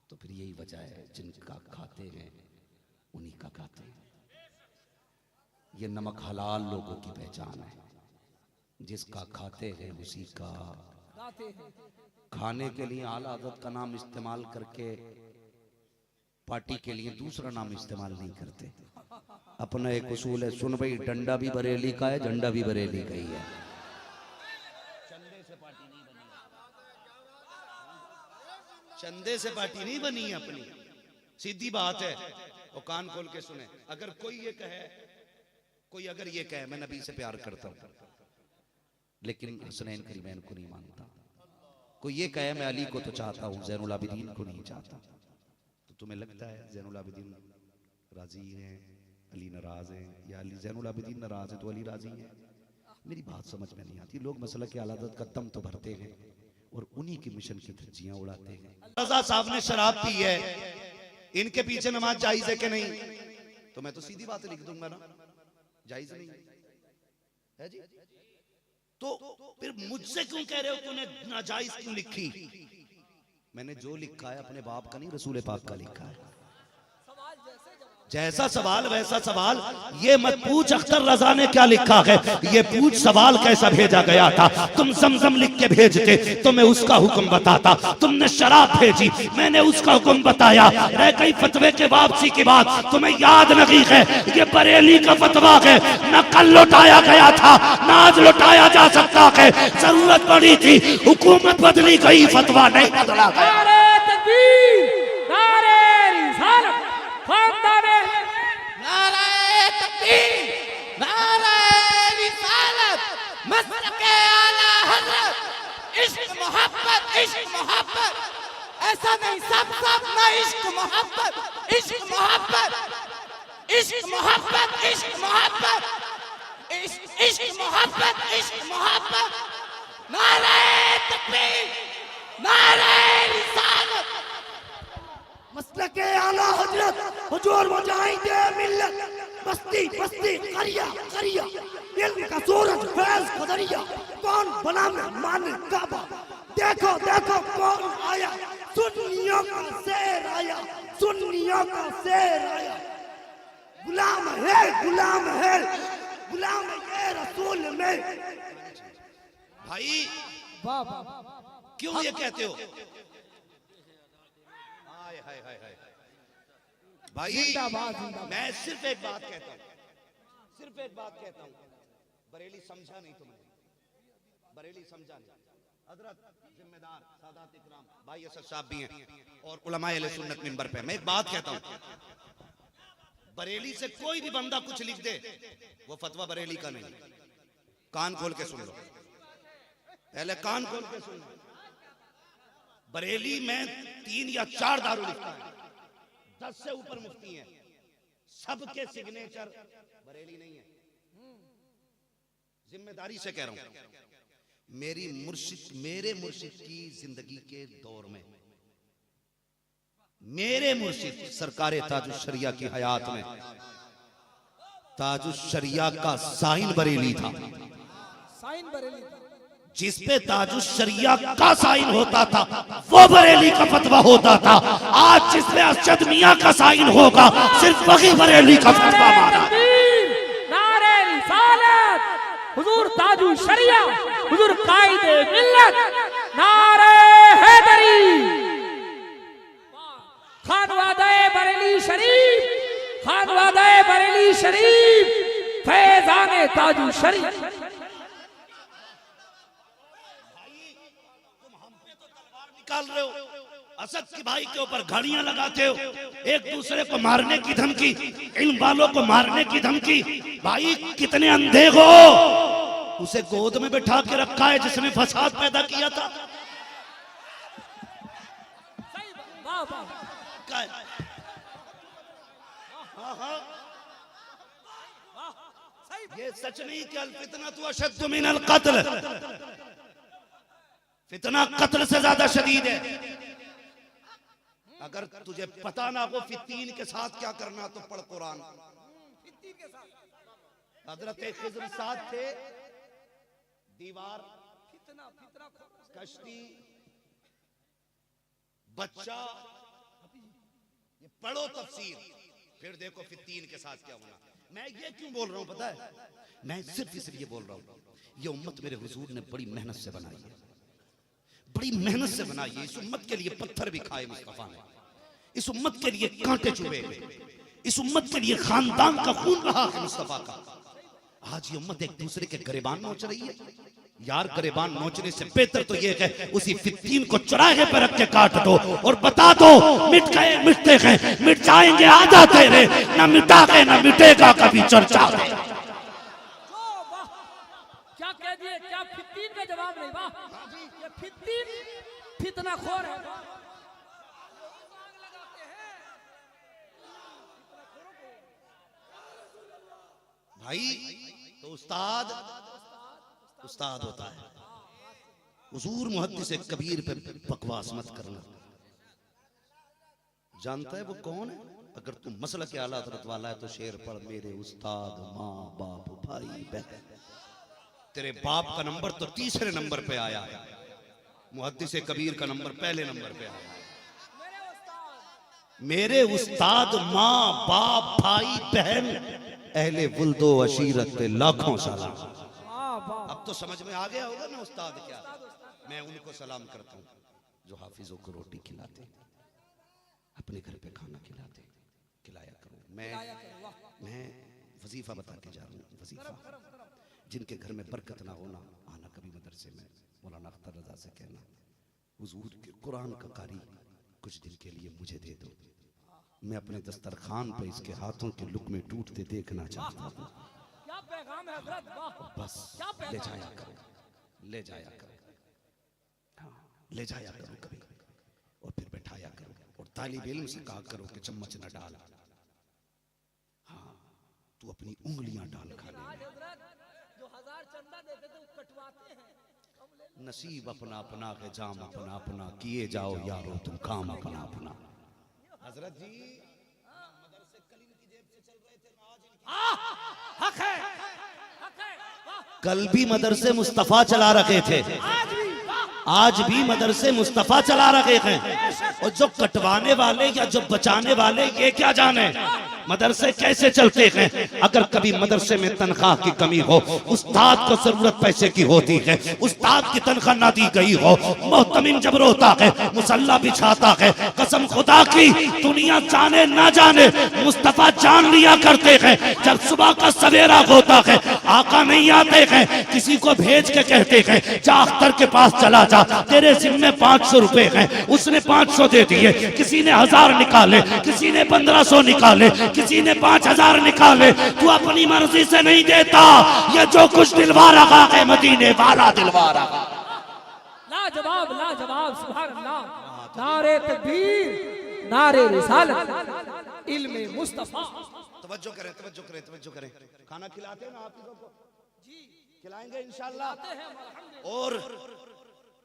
A: तो फिर यही वजह है, जिनका खाते हैं उन्हीं का खाते हैं। ये नमक हलाल लोगों की पहचान है, जिसका खाते हैं उसी का
B: गाते हैं।
A: खाने के लिए आला हज़रत का नाम इस्तेमाल करके पार्टी के लिए दूसरा नाम इस्तेमाल नहीं करते। अपना एक उसूल है, सुन भाई डंडा भी बरेली का है, झंडा भी बरेली का ही है। चंदे से पार्टी नहीं बनी है अपनी, सीधी बात है। और कान खोल के सुने, अगर कोई ये कहे कोई अगर ये कहे मैं नबी से प्यार करता हूं लेकिन हसनैन करीमैन को नहीं मानता, कोई ये कहे मैं अली को तो चाहता हूं ज़ैनुल आबिदीन को नहीं चाहता, तो तुम्हें लगता है ज़ैनुल आबिदीन राजी हैं, अली नाराज हैं, या अली ज़ैनुल आबिदीन नाराज है तो अली राजी है? मेरी बात समझ में नहीं आती। लोग मसला के आलादत का दम तो भरते हैं और उन्हीं की मिशन की धज्जियां उड़ाते हैं। रज़ा साहब ने शराब पी है, इनके पीछे नमाज जायज है कि नहीं? तो मैं तो सीधी बात लिख दूंगा ना, जायज नहीं है जी। तो फिर मुझसे क्यों कह रहे हो तूने नाजायज क्यों लिखी? मैंने जो लिखा है अपने बाप का नहीं, रसूल पाक का लिखा है। जैसा सवाल वैसा सवाल। ये मत पूछ अख्तर रजा ने क्या लिखा है, ये पूछ सवाल कैसा भेजा गया था। तुम जमजम लिख के भेजते तो मैं उसका हुक्म बताता, तुमने शराब भेजी मैंने उसका हुक्म बताया। रह गई फतवे के वापसी की बात, तुम्हें याद नहीं है ये बरेली का फतवा है, न कल लौटाया गया था न आज लौटाया जा सकता है। जरूरत पड़ी थी हुकूमत बदली गई, फतवा नहीं बदला गया।
B: नारे तकबीर, नारे रिसालत, खानदाने
C: नारे तकबीर, नारे रिसालत, मसलके आला हज़रत, इश्क मोहब्बत, इश्क मोहब्बत। ऐसा नहीं सब सब ना इश्क मोहब्बत, इश्क मोहब्बत, इश्क मोहब्बत, इश्क मोहब्बत, इश्क मोहब्बत, इश्क मोहब्बत। नारे तकबीर, नारे रिसालत।
D: मसलके आला हजरत हुजूर मुजाहिदे मिल्लत, बस्ती बस्ती करिया करिया, इल्म का सूरज फैज कदरिया, कौन बना में माने काबा। देखो देखो कौन आया, सुन्नियों का शेर आया, सुन्नियों का शेर आया। गुलाम है गुलाम है गुलाम ये रसूल में।
A: भाई
B: वाह वाह,
A: क्यों ये कहते हो? हाय हाय हाय हाय भाई,
B: जिंदाबाद, जिंदाबाद।
A: मैं सिर्फ एक बात कहता हूं, सिर्फ एक बात कहता हूं। बरेली समझा नहीं तुमने, बरेली समझा नहीं। हजरत जिम्मेदार सादात इकराम भाई असद साहब भी हैं और उलमाए अहले सुन्नत मिंबर पे। मैं एक बात कहता हूं, बरेली से कोई भी बंदा कुछ लिख दे वो फतवा बरेली का नहीं। कान खोल के सुन लो, पहले कान खोल के सुन लो। बरेली में 3 या 4 दारू लिखता है, 10 से ऊपर मुफ्ती हैं, सबके सिग्नेचर बरेली नहीं है। जिम्मेदारी से कह रहा हूं, मेरे मुर्शिद की जिंदगी के दौर में, मेरे मुर्शिद सरकारे ताजुश शरिया की हयात में ताजुश शरिया का साइन बरेली था।
B: साइन बरेली था।
A: जिस पे ताजुश शरिया का साइन होता था वो बरेली का फतवा होता था। आज जिसमें अरशद मियां का साइन होगा सिर्फ वही बरेली का फतवा माना।
B: नारे रिसालत, हुजूर ताजुश शरिया, हुजूर कायदे मिल्लत, नारे हैदरी, खानवादाए बरेली शरीफ, खानवादाए बरेली शरीफ, फैजाने ताजुश शरीफ।
A: निकाल रहे हो, असद के भाई के ऊपर घड़ियां लगाते हो, एक दूसरे को मारने की धमकी, इल्म वालों को मारने की धमकी। भाई कितने अंधे हो, उसे गोद में बैठा के रखा है जिसने फसाद पैदा किया था।
B: वाह वाह,
A: हाँ हाँ, ये सच नहीं कि अल फितना तो अशद्दु मिनल कत्ल, फितना कत्ल से ज्यादा शदीद है। अगर तुझे पता ना हो फित्तीन के साथ क्या करना तो पढ़ कुरान। हजरत खिज़्र साथ थे, दीवार, कश्ती, बच्चा। ये पढ़ो तफसीर, फिर देखो फित्तीन के साथ क्या होना। मैं ये क्यों बोल रहा हूं पता है? मैं सिर्फ इसलिए बोल रहा हूं, ये उम्मत मेरे हुजूर ने बड़ी मेहनत से बनाई है, बड़ी मेहनत से बनाई है। इस उम्मत के लिए पत्थर भी खाए मुस्तफा ने, इस उम्मत के लिए कांटे चुभे, इस उम्मत के लिए खानदान का खून रहा है मुस्तफा का। आज ये उम्मत एक दूसरे के गरेबान नोच रही है। यार गरेबान नोचने से बेहतर तो ये है उसी फित्तीन को चौराहे पर रख के काट दो और बता दो मिट गए मिटते हैं, मिट जाएंगे आधा तेरे, ना मिटा के ना मिटेगा कभी चर्चा।
B: फितना खोर है।
A: भाई तो उस्ताद उस्ताद होता है। हुजूर मुहद्दिस कबीर पे बकवास मत करना। जानता है वो कौन है? अगर तू मसला के आला हज़रत वाला है तो शेर पढ़, मेरे उस्ताद, माँ बाप, भाई बहन। तेरे बाप का नंबर तो तीसरे नंबर पे आया है, मुहद्दिस कबीर का नंबर पहले नंबर पे आया है। मेरे उस्ताद, माँ बाप, भाई बहन, अहले वुल्दो अशीरत पे लाखों सलाम। अब तो समझ में आ गया होगा ना उस्ताद क्या। मैं उनको सलाम करता हूँ जो हाफिजों को रोटी खिलाते, अपने घर पे खाना खिलाते, खिलाया करो। मैं वजीफा बता के जा रहा हूँ। वजीफा जिनके घर में बरकत ना होना, आना कभी मदरसे में मौलाना अख्तर रजा से कहना, हुजूर के कुरान का कारी कुछ दिन के लिए मुझे दे दो, मैं अपने दस्तरखान पे इसके हाथों के लुक़मे टूटते देखना चाहता हूँ।
B: क्या पैगाम है हज़रत, वाह।
A: बस ले जाया करो, ले जाया करो, हाँ ले जाया करो कभी, और फिर बैठाया करो, और तालिब इल्म से कहा करो कि चम्मच न डाल, हाँ तू अपनी उंगलियां डाल खा ले।
B: जो 1000 चंदा देते थे वो कटवाते हैं।
A: नसीब अपना अपना है, जाम अपना अपना, किए जाओ यारो तुम काम अपना अपना। हजरत जी मदरसे कलीम की जेब से चल रहे थे,
B: हक है,
A: कल भी मदरसे मुस्तफा चला रखे थे, आज भी मदरसे मुस्तफा चला रखे हैं। और जो कटवाने वाले या जो बचाने वाले ये क्या जाने मदरसे कैसे चलते हैं। अगर कभी मदरसे में तनख्वाह की कमी हो, उस्ताद को जरूरत पैसे की होती है, उस्ताद की तनख्वाह ना दी गई हो, मोहतमिम जब रोता है, मुसल्ला बिछाता है, कसम खुदा की दुनिया जाने ना जाने मुस्तफा जान लिया करते हैं। जब सुबह का सवेरा होता है, आका नहीं आते हैं, किसी को भेज के कहते हैं जा अख्तर के पास चला जा, तेरे जिम्मे 500 रुपए हैं, उसने 500 दे दिए, किसी ने 1000 निकाले, किसी ने 1500 निकाले, किसी ने 5000 निकाले, तू अपनी मर्जी से नहीं देता, ये जो कुछ दिलवा रहा है मदीने वाला दिलवा रहा।
B: लाजवाब लाजवाब, सुभान अल्लाह। नारे तकबीर, नारे रिसालत, इल्मे मुस्तफा।
A: तवज्जो करें, तवज्जो करें, तवज्जो करें। खाना खिलाते हैं ना आप लोगों को? जी खिलाएंगे इंशाल्लाह। और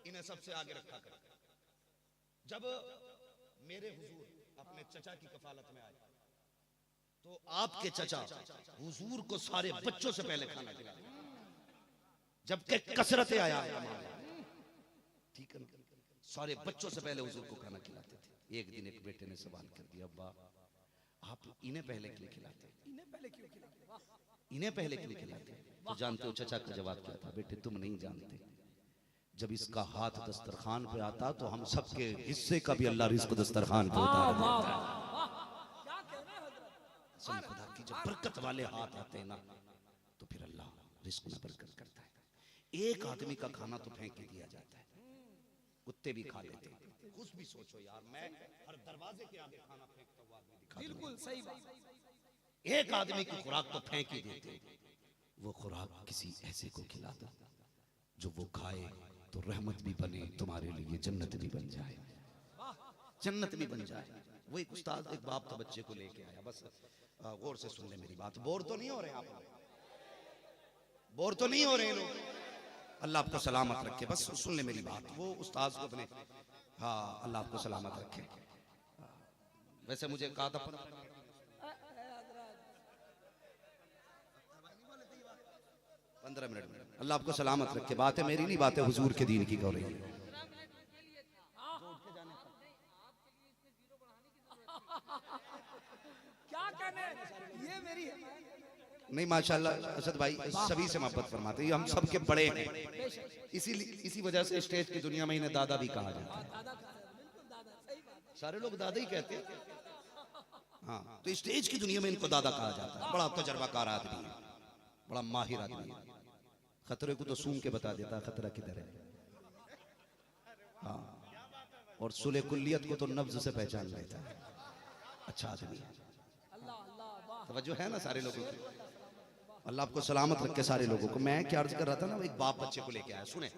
A: इन्हें सबसे आगे रखा करें। जब मेरे हुजूर अपने चचा की कफालत में आए तो आपके चचा हुजूर को सारे बच्चों से पहले खाना खिलाए, जबकि कसरते आया, ठीक है ना, सारे बच्चों से पहले हुजूर को खाना खिलाते थे। एक दिन एक बेटे ने सवाल कर दिया, अब्बा आप इन्हें पहले क्यों खिलाते, इन्हें पहले क्यों खिलाते? तो जानते हो चचा का जवाब क्या था? बेटे तुम नहीं जानते, जब इसका हाथ दस्तरखान पे आता तो हम सबके हिस्से का भी अल्लाह रिज़्क़ दस्तरखान पे उतार देता है। खुदा की जब बरकत वाले हाथ आते हैं ना तो फिर अल्लाह रिज़्क़ में बरकत करता है। एक आदमी का खाना तो फेंक ही दिया जाता है, कुत्ते भी खा लेते हैं। कुछ भी सोचो यार, मैं हर दरवाजे के आगे खाना फेंकता हुआ आदमी दिखा,
B: बिल्कुल सही बात।
A: एक आदमी की खुराक तो फेंक ही देते, वो खुराक किसी ऐसे को खिला दो जो वो खाए तो रहमत भी बने तुम्हारे लिए, जन्नत भी बन जाए, जन्नत भी बन जाए। वो एक उस्ताद, एक बाप था, बच्चे को लेके आया। बस गौर से सुन ले मेरी बात, बोर तो नहीं हो रहे आप, बोर तो नहीं हो रहे लोग, अल्लाह आपको सलामत रखे, बस सुन ले मेरी बात। वो उस्ताद को अपने, हाँ अल्लाह आपको सलामत रखे। वैसे मुझे कहा था 15 मिनट में, अल्लाह आपको सलामत रखे। बात है मेरी नहीं, बात है हुजूर के दीन की हो रही है।
B: क्या कहने, ये मेरी है।
A: नहीं माशाल्लाह असद भाई सभी से मोहब्बत फरमाते हैं, हम सबके बड़े हैं, इसी वजह से स्टेज की दुनिया में इन्हें दादा भी कहा जाता है। सारे लोग दादा ही कहते हैं, हाँ तो स्टेज की दुनिया में इनको दादा कहा जाता है। बड़ा तजर्बाकार आदमी है, बड़ा माहिर आदमी है, खतरे को तो सूंघ के बता देता है खतरा किधर है, हाँ, और सुले कुल्लियत को तो नब्ज से पहचान लेता है। अच्छा आदमी है, तवज्जो है ना सारे लोगों की। अल्लाह आपको सलामत रखे सारे लोगों को। मैं क्या अर्ज कर रहा था ना, एक बाप बच्चे को लेके आया, सुने,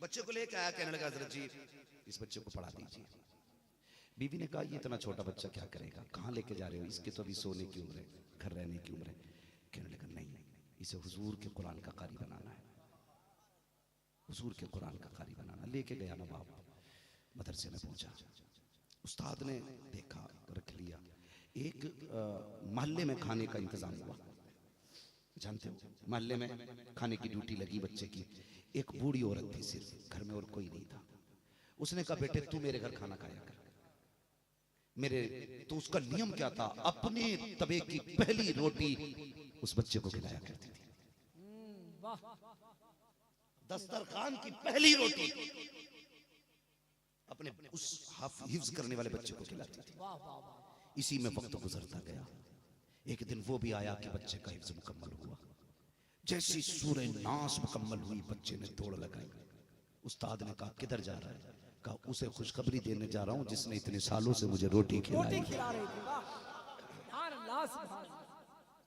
A: बच्चे को लेके आया, कहने लगा हज़रत जी इस बच्चे को पढ़ा दीजिए। बीवी ने कहा ये इतना छोटा बच्चा क्या करेगा, कहाँ लेके जा रहे हो, इसके तो अभी सोने की उम्र है, घर रहने की उम्र है। कहने लगा नहीं, इसे हुजूर के कुरान का कारी बनाना है, हुजूर के कुरान का कारी बनाना। लेके गया नवाब, मदरसे में पहुंचा, उस्ताद ने देखा, रख लिया। एक मोहल्ले में खाने का इंतजाम हुआ, जानते हो मोहल्ले में खाने की ड्यूटी लगी बच्चे की। एक बूढ़ी औरत थी सिर्फ, घर में और कोई नहीं था। उसने कहा बेटे तू मेरे घर खाना खाया कर, मेरे। तो उसका नियम क्या था, अपने तवे की पहली रोटी उस बच्चे को खिलाया करती थी। दस्तरखान की पहली रोटी अपने उस हिफ्ज करने वाले बच्चे को खिलाती थी। इसी में वक्त गुजरता गया। एक दिन वो भी आया कि बच्चे का हिफ्ज मुकम्मल हुआ। जैसी सूरह नास मुकम्मल हुई, बच्चे ने दौड़ लगाई। उस्ताद ने कहा किधर जा रहा है, कहा उसे खुशखबरी देने जा रहा हूं जिसने इतने सालों से मुझे रोटी खिलाई।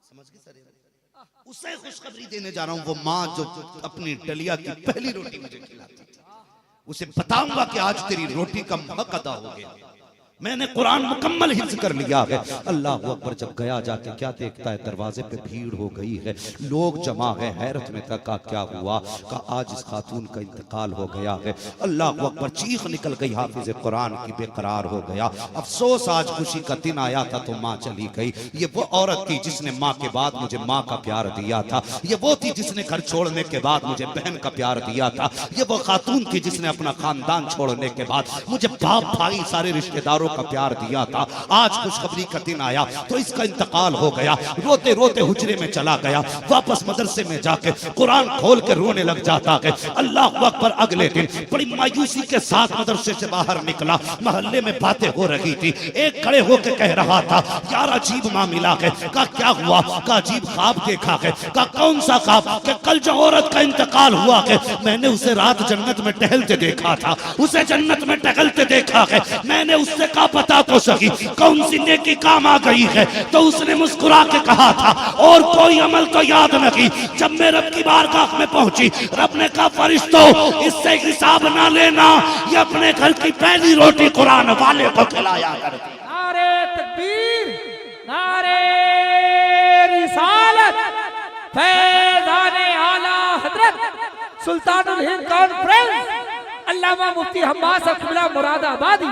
A: समझ गए सर, उसे खुशखबरी देने जा रहा हूं, वो माँ जो अपनी डलिया की पहली रोटी मुझे खिलाती थी। उसे बताऊंगा कि आज तेरी रोटी का हक अदा हो गया, मैंने कुरान मुकम्मल हिफ्ज कर लिया है। अल्लाह अकबर। जब गया जाके क्या देखता है, दरवाजे पे भीड़ हो गई है, लोग जमा है। हैरत में था, कहा क्या हुआ, कहा आज इस खातून का इंतकाल हो गया है। अल्लाह अकबर। चीख निकल गई, हाफिज कुरान की बेकरार हो गया। अफसोस आज खुशी का दिन आया था तो माँ चली गई। ये वो औरत थी जिसने माँ के बाद मुझे माँ का प्यार दिया था। ये वो थी जिसने घर छोड़ने के बाद मुझे बहन का प्यार दिया था। ये वो खातून थी जिसने अपना खानदान छोड़ने के बाद मुझे बाप भाई सारे रिश्तेदारों का प्यार दिया था। आज खुशखबरी का दिन आया तो इसका इंतकाल हो गया। रोते रोते हुजरे में चला गया, वापस मदरसे में जाके कुरान खोल के रोने लग जाता है। अल्लाह अकबर। अगले दिन बड़ी मायूसी के साथ मदरसे से बाहर निकला, मोहल्ले में बातें हो रही थी। एक खड़े होकर कह रहा था यार अजीब मामला है। कहा क्या हुआ, कहा अजीब ख्वाब देखा है। कहा कौन सा ख्वाब, कि कल जो औरत का इंतकाल हुआ है मैंने उसे रात जन्नत में टहलते देखा था, उसे जन्नत में टहलते देखा है। मैंने उससे कहा बता तो सकी कौन सी नेकी काम आ गई है, तो उसने मुस्कुरा के कहा था और कोई अमल तो याद नहीं। जब मैं रब की बारगाह में पहुंची, रब ने कहा फरिश्तों इससे हिसाब ना लेना, ये अपने घर की पहली रोटी कुरान वाले को खिलाया करती।
B: नारे तकबीर, नारे रिसालत, फैज़ाने आला हजरत सुल्तानुल हिंद कॉन्फ्रेंस अल्लामा मुफ्ती हम्मास अकबला मुरादाबादी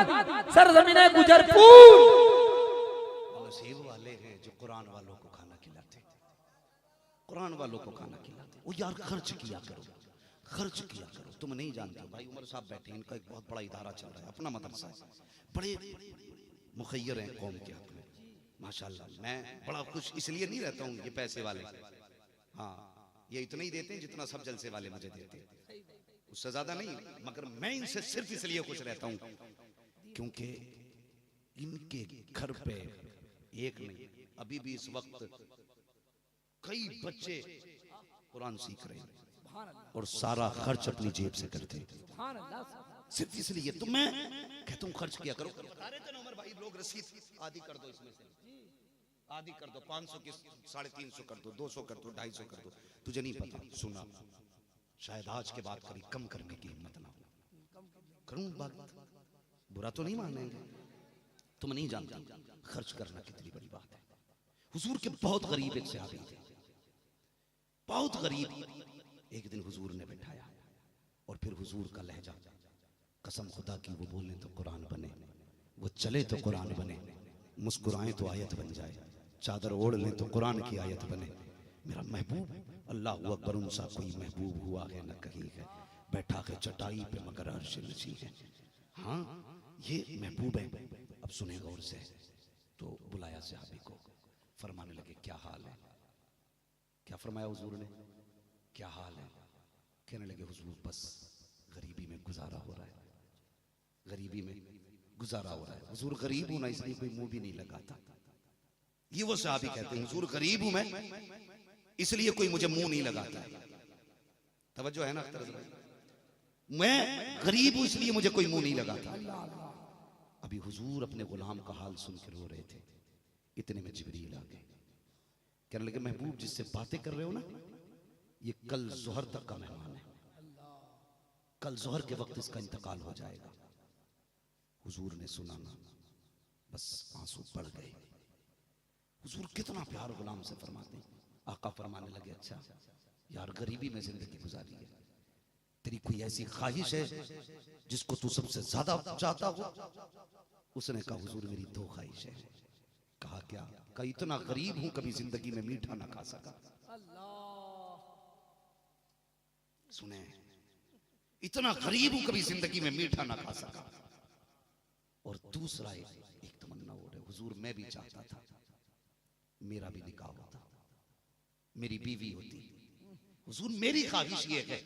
B: सरजमीने गुजरपुर।
A: नसीब वाले हैं जो कुरान वालों को खाना खिलाते, कुरान वालों को खाना खिलाते। वो यार खर्च किया करो, खर्च किया करो। तुम नहीं जानते भाई उमर साहब बैठे, इनका एक बहुत बड़ा इदारा चल रहा है, अपना मदरसा है, बड़े मुखय्यर हैं कौम के हक में माशाल्लाह। मैं बड़ा खुश इसलिए नहीं रहता हूँ, ये पैसे वाले हाँ ये इतना ही देते हैं जितना सब जलसे वाले मुझे देते हैं, उससे ज्यादा नहीं। मगर मैं इनसे सिर्फ इसलिए खुश रहता हूं क्योंकि इनके घर पे एक नहीं, अभी भी इस वक्त कई बच्चे कुरान सीख रहे हैं और सारा खर्च अपनी जेब से करते हैं, सिर्फ इसलिए। तो मैं कहता हूं खर्च किया करो। उमर भाई लोग रसीद आदि कर दो, इसमें से आदि कर दो, 500 की 350 कर दो, 200 कर दो, 250 कर दो। तुझे नहीं पता, सुना शायद आज के बाद कभी कम करने की हिम्मत ना हो। करूं बात, बुरा तो नहीं मानेंगे। तुम नहीं जानता खर्च करना कितनी बड़ी बात है। हुजूर के बहुत गरीब एक सहाबी थे, बहुत गरीब। एक दिन हुजूर ने बैठाया और फिर हुजूर का लहजा, कसम खुदा की वो बोले तो कुरान बने, वो चले तो कुरान बने, मुस्कुराएं तो आयत बन जाए, चादर ओढ़ लें तो कुरान की आयत बने। मेरा महबूब अल्लाह अकबर, उनसा कोई महबूब हुआ है न कहीं है, बैठा है चटाई पे मगर अर्श नशी है। हाँ ये महबूब है। अब सुने गौर से। तो बुलाया सहाबी को, फरमाने लगे क्या हाल है। क्या फरमाया हुजूर ने, क्या हाल है। कहने लगे हुजूर बस गरीबी में गुजारा हो रहा है, गरीबी में गुजारा हो रहा है। हुजूर गरीब हूं ना इसलिए कोई मुंह भी नहीं लगाता। ये वो सहाबी कहते हैं हुजूर गरीब हूं मैं इसलिए कोई मुझे मुंह नहीं लगाता। तवज्जो है ना अख्तर भाई, मैं गरीब हूं इसलिए मुझे कोई मुंह नहीं लगाता। अभी हुजूर अपने गुलाम का हाल सुन के रो रहे थे, इतने में जिब्रील आ गए। कहने लगे महबूब जिससे बातें कर रहे हो ना, ये कल जोहर तक का मेहमान है, कल जोहर के वक्त इसका इंतकाल हो जाएगा। हुजूर ने सुना ना, बस आंसू पड़ गए। हुजूर कितना प्यार गुलाम से फरमाते हैं। आका फरमाने लगे, अच्छा यार गरीबी में जिंदगी गुजारी है, तेरी कोई ऐसी ख्वाहिश है जिसको तू सबसे ज्यादा चाहता हो? उसने कहा हुजूर मेरी दो ख्वाहिश है। कहा क्या? कहा इतना गरीब हूं कभी जिंदगी में मीठा ना खा सका। सुने, इतना गरीब हूं कभी जिंदगी में मीठा ना खा सका। और दूसरा एक तमन्ना और है, हुजूर मैं भी चाहता था मेरा भी निकाह होता, मेरी बीवी होती। हुजूर मेरी ख्वाहिश ये है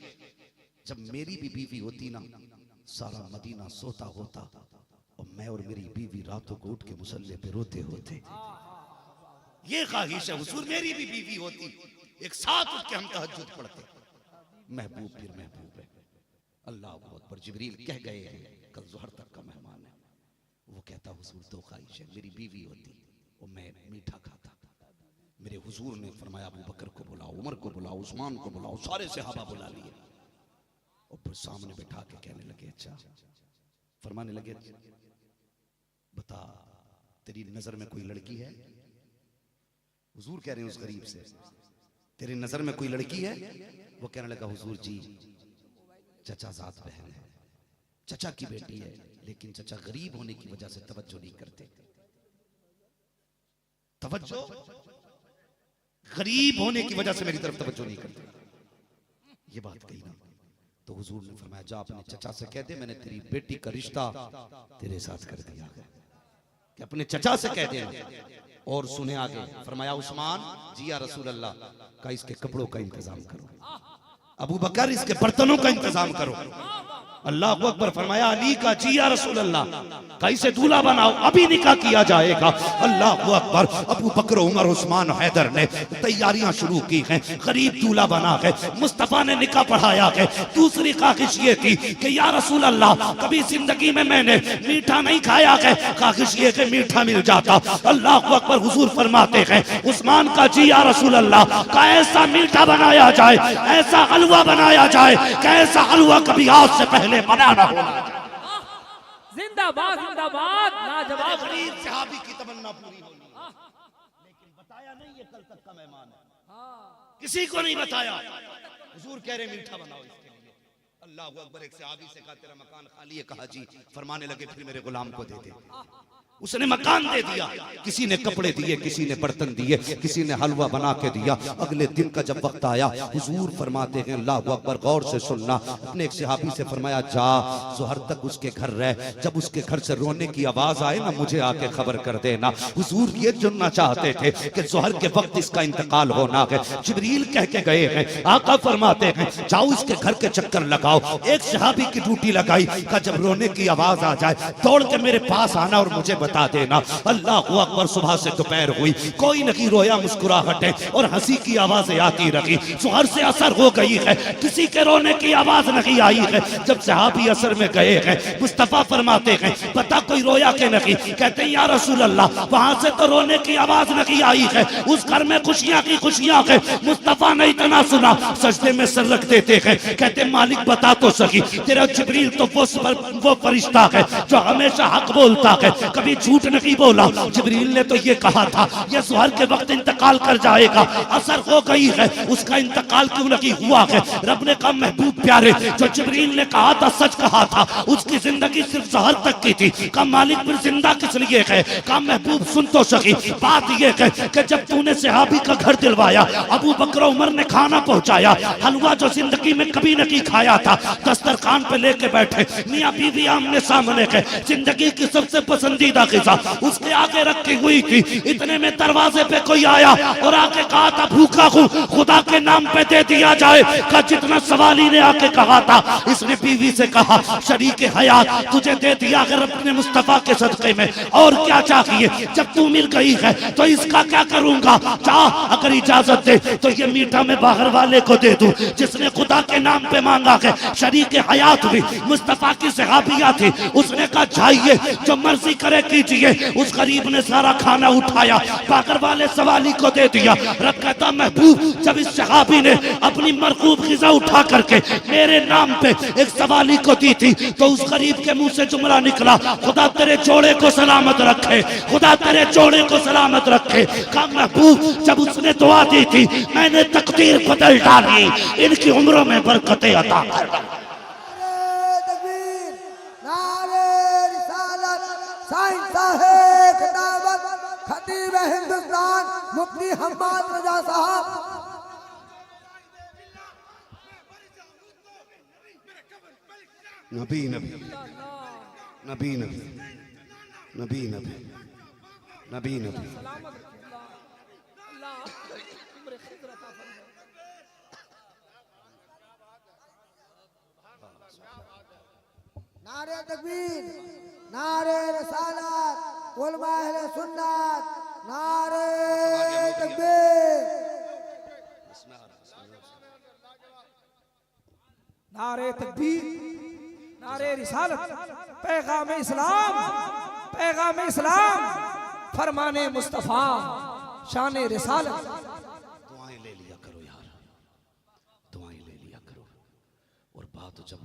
A: जब मेरी भी बीवी होती ना, सारा मदीना सोता होता और मैं और मेरी बीवी रातों को उठ के मुसल्ले पे रोते होते। ये ख्वाहिश है हुजूर मेरी भी बीवी होती, एक साथ उठ के हम तहज्जुद पढ़ते। महबूब फिर महबूब है। अल्लाह अकबर। जिब्रील कह गए हैं कल ज़ोहर तक का मेहमान है। वो कहता हुजूर दो ख्वाहिश है, मेरी बीवी होती और मैं मीठा खाता। मेरे हुजूर ने फरमाया अबू बकर को बुलाओ, उमर को बुलाओ, उस्मान को बुलाओ, सारे सहाबा बुला लिए और फिर सामने बैठा के कहने लगे, अच्छा फरमाने लगे बता तेरी नजर में कोई लड़की है? हुजूर कह रहे हैं उस गरीब से, तेरी नजर में कोई लड़की है? वो कहने लगा हुजूर जी चचा जात बहन है, चचा की बेटी है, लेकिन चचा गरीब होने की वजह से तवज्जो नहीं करते। तवज्जो, गरीब होने की वजह से मेरी तरफ तवज्जो नहीं करते। ये बात कही ना, तो हुजूर ने फरमाया जा अपने चचा से कह दे मैंने तेरी बेटी का रिश्ता तेरे साथ कर दिया है, कि अपने चचा से कह दे। और सुने आगे फरमाया उस्मान जी या रसूल अल्लाह का इसके कपड़ों का इंतजाम करो, अबू बकर इसके बर्तनों का इंतजाम करो। अल्लाह अकबर। फरमाया अली का जी या रसूल अल्लाह का इसे दूल्हा बनाओ, अभी निकाह किया जाएगा। अल्लाह अकबर। अबू बकर, उमर, उस्मान, हैदर ने तैयारियां शुरू की हैं, गरीब दूल्हा बना है, मुस्तफा ने निकाह पढ़ाया है। दूसरी ख्वाहिश ये थी कि या रसूल अल्लाह कभी जिंदगी में मैंने मीठा नहीं खाया है, ख्वाहिश ये कि मीठा मिल जाता। अल्लाह अकबर। हुजूर फरमाते हैं उस्मान का जी या रसूल अल्लाह का ऐसा मीठा बनाया जाए, ऐसा हलवा बनाया जाए कि ऐसा हलवा कभी आज से पहले बनाना होना।
B: जिंदाबाद जिंदाबाद, लाजवाब।
A: गरीब सहाबी की तमन्ना पूरी होनी, लेकिन बताया नहीं ये कल तक का मेहमान है, किसी को नहीं बताया। हुजूर कह रहे मीठा बनाओ इसके लिए। अल्लाह अकबर। एक सहाबी से कहा तेरा मकान खाली है? कहा जी। फरमाने लगे फिर मेरे गुलाम को दे दे। उसने मकान दे दिया, किसी ने कपड़े दिए, किसी ने बर्तन दिए, किसी ने हलवा बना के दिया। अगले दिन का जब वक्त आया हुजूर फरमाते हैं अल्लाह अकबर, गौर से सुनना। अपने एक सहाबी से फरमाया जा ज़ोहर तक उसके घर रह, जब उसके घर से रोने की आवाज आए ना मुझे आके खबर कर देना। हुजूर ये सुनना चाहते थे कि ज़ोहर के वक्त इसका इंतकाल होना है। जिब्रील कह के गए हैं, आका फरमाते हैं जाओ इसके घर के चक्कर लगाओ। एक सहाबी की ड्यूटी लगाई का जब रोने की आवाज आ जाए दौड़ के मेरे पास आना और मुझे बता देना। अल्लाह अकबर। सुबह से दोपहर हुई, कोई नहीं रोया, मुस्कुराहटें और हंसी की आवाजें आती रही। ज़ोहर से असर हो गई है, किसी के रोने की आवाज नहीं आई है। जब सहाबी असर में गए हैं मुस्तफा फरमाते हैं पता कोई रोया के नहीं? कहते हैं या रसूल अल्लाह वहां से तो रोने की आवाज नहीं आई है, उस घर में खुशियां की खुशियां है। मुस्तफा ने इतना सुना सजदे में सर रख देते हैं, कहते मालिक बता तो सकी तेरा जिब्रील तो वो फरिश्ता है जो हमेशा हक बोलता है, कभी झूठ नहीं बोला। जिब्रील ने तो ये कहा था ये ज़ोहर के वक्त इंतकाल कर जाएगा, असर हो गई है, उसका इंतकाल क्यों नहीं हुआ है? रब ने कहा महबूब प्यारे जो जिब्रील ने कहा था सच कहा था, उसकी जिंदगी सिर्फ ज़ोहर तक की थी। कहा मालिक फिर जिंदा किस लिए है? कहा महबूब सुन तो सकी बात ये है कि जब तूने सहाबी का घर दिलवाया, अबू बकर उमर ने खाना पहुंचाया, हलवा जो जिंदगी में कभी नहीं खाया था दस्तरखान पे लेके बैठे, मियाँ बीवी आमने सामने है, जिंदगी की सबसे पसंदीदा ग़िज़ा उसके आगे रखी हुई थी। इतने में दरवाजे पे कोई आया और आके कहा था भूखा हूँ, खुदा के नाम पे दे दिया जाए। का जितना सवाली ने आके कहा था, इसने बीवी से कहा शरीक हयात तुझे दे दिया अगर अपने मुस्तफा के सदक़े में, और क्या चाहिए? जब तू मिल गई है तो इसका क्या करूंगा? चाह अगर इजाजत दे तो ये मीठा मैं बाहर वाले को दे दूं जिसने खुदा के नाम पे मांगा है। शरीक हयात भी मुस्तफा की सहाबिया थी, उसने कहा चाहिए जो मर्जी करे कीजिए। उस गरीब ने सारा खाना उठाया, पाकर वाले सवाली को दे दिया। रब कहता महबूब, जब इस सहाबी ने अपनी मरकूब ग़िज़ा उठा करके मेरे नाम पे एक सवाली को दी थी, तो उस गरीब के मुंह से जुमला निकला, खुदा तेरे जोड़े को सलामत रखे, खुदा तेरे जोड़े को सलामत रखे। कहा महबूब, जब उसने दुआ दी थी मैंने तकदीर बदल डाली, इनकी उम्रों में बरकतें अता कर।
D: नारे तकबीर, नारे रिसालत, साईं साहेब खिताबत, खतीब हिंदुस्तान मुफ्ती हम्माद रजा साहब।
A: नबी नबी नबी नबी नबी नबी नबी नबी।
D: नारे तकबीर, नारे रिसालत, उलमा अहले सुन्नत, नारे तकबीर।
B: नारे तकबीर, नारे रिसालत, पैगाम इस्लाम, पैगाम इस्लाम, फरमाने मुस्तफा, शान रिसालत।
A: दुआएं ले लिया करो यार, दुआएं ले लिया करो। और बात जब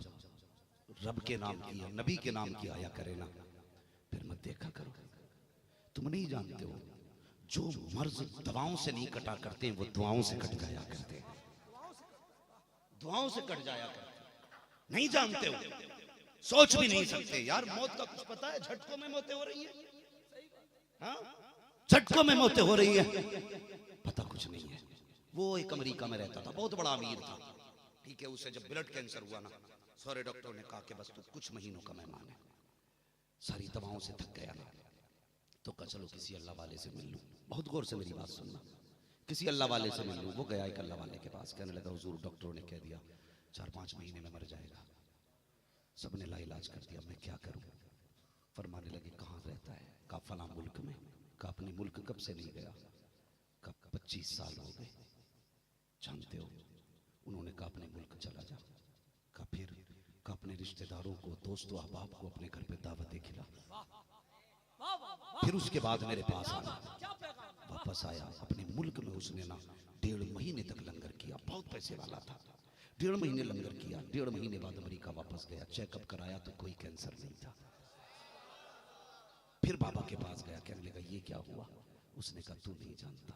A: रब के नाम की है, नबी के नाम की आया करे ना, फिर मत देखा करो। तुम नहीं जानते हो, जो मर्ज दवाओं से नहीं कटा करते हैं वो दुआओं से कट जाया करते हैं, दुआओं से कट जाया करते हैं। नहीं जानते हो, सोच भी नहीं सकते यार। मौत का कुछ पता है? झटकों में मौतें हो रही है, हाँ झटकों में मौतें हो रही है, पता कुछ नहीं है। वो एक अमेरिका में रहता था, बहुत बड़ा अमीर था, ठीक है। उसे जब ब्लड कैंसर हुआ ना, सारे डॉक्टरों ने कहा कि बस तू कुछ महीनों का मेहमान है, सारी दवाओं से थक गया ना, तो कहा चलो किसी अल्लाह वाले से मिल लूं। बहुत गौर से मेरी बात सुनना, किसी अल्लाह वाले से मिल लूं। वो गया एक अल्लाह वाले के पास, कहने लगा हुजूर डॉक्टरों ने कह दिया 4-5 महीने में मर जाएगा। सबने लाइलाज कर दिया, मैं क्या करूं? फरमाने लगे कहाँ रहता है? कहा फला मुल्क में। कहा अपने मुल्क कब से नहीं गया? कहा 25 साल हो गए। जानते हो, उन्होंने कहा अपने मुल्क चला जा। कहा फिर? कहा अपने रिश्तेदारों को, दोस्तों अहबाब को अपने घर पे दावतें खिला। फिर उसके बाद मेरे पास आया, वापस आया। अपने मुल्क में उसने ना 1.5 महीने तक लंगर किया, बहुत पैसे वाला था। 1.5 महीने लंगर किया, 1.5 महीने बाद अमेरिका वापस गया, चेकअप कराया तो कोई कैंसर नहीं था। फिर बाबा के पास गया, कहने लगा ये क्या हुआ? उसने कहा तू नहीं जानता,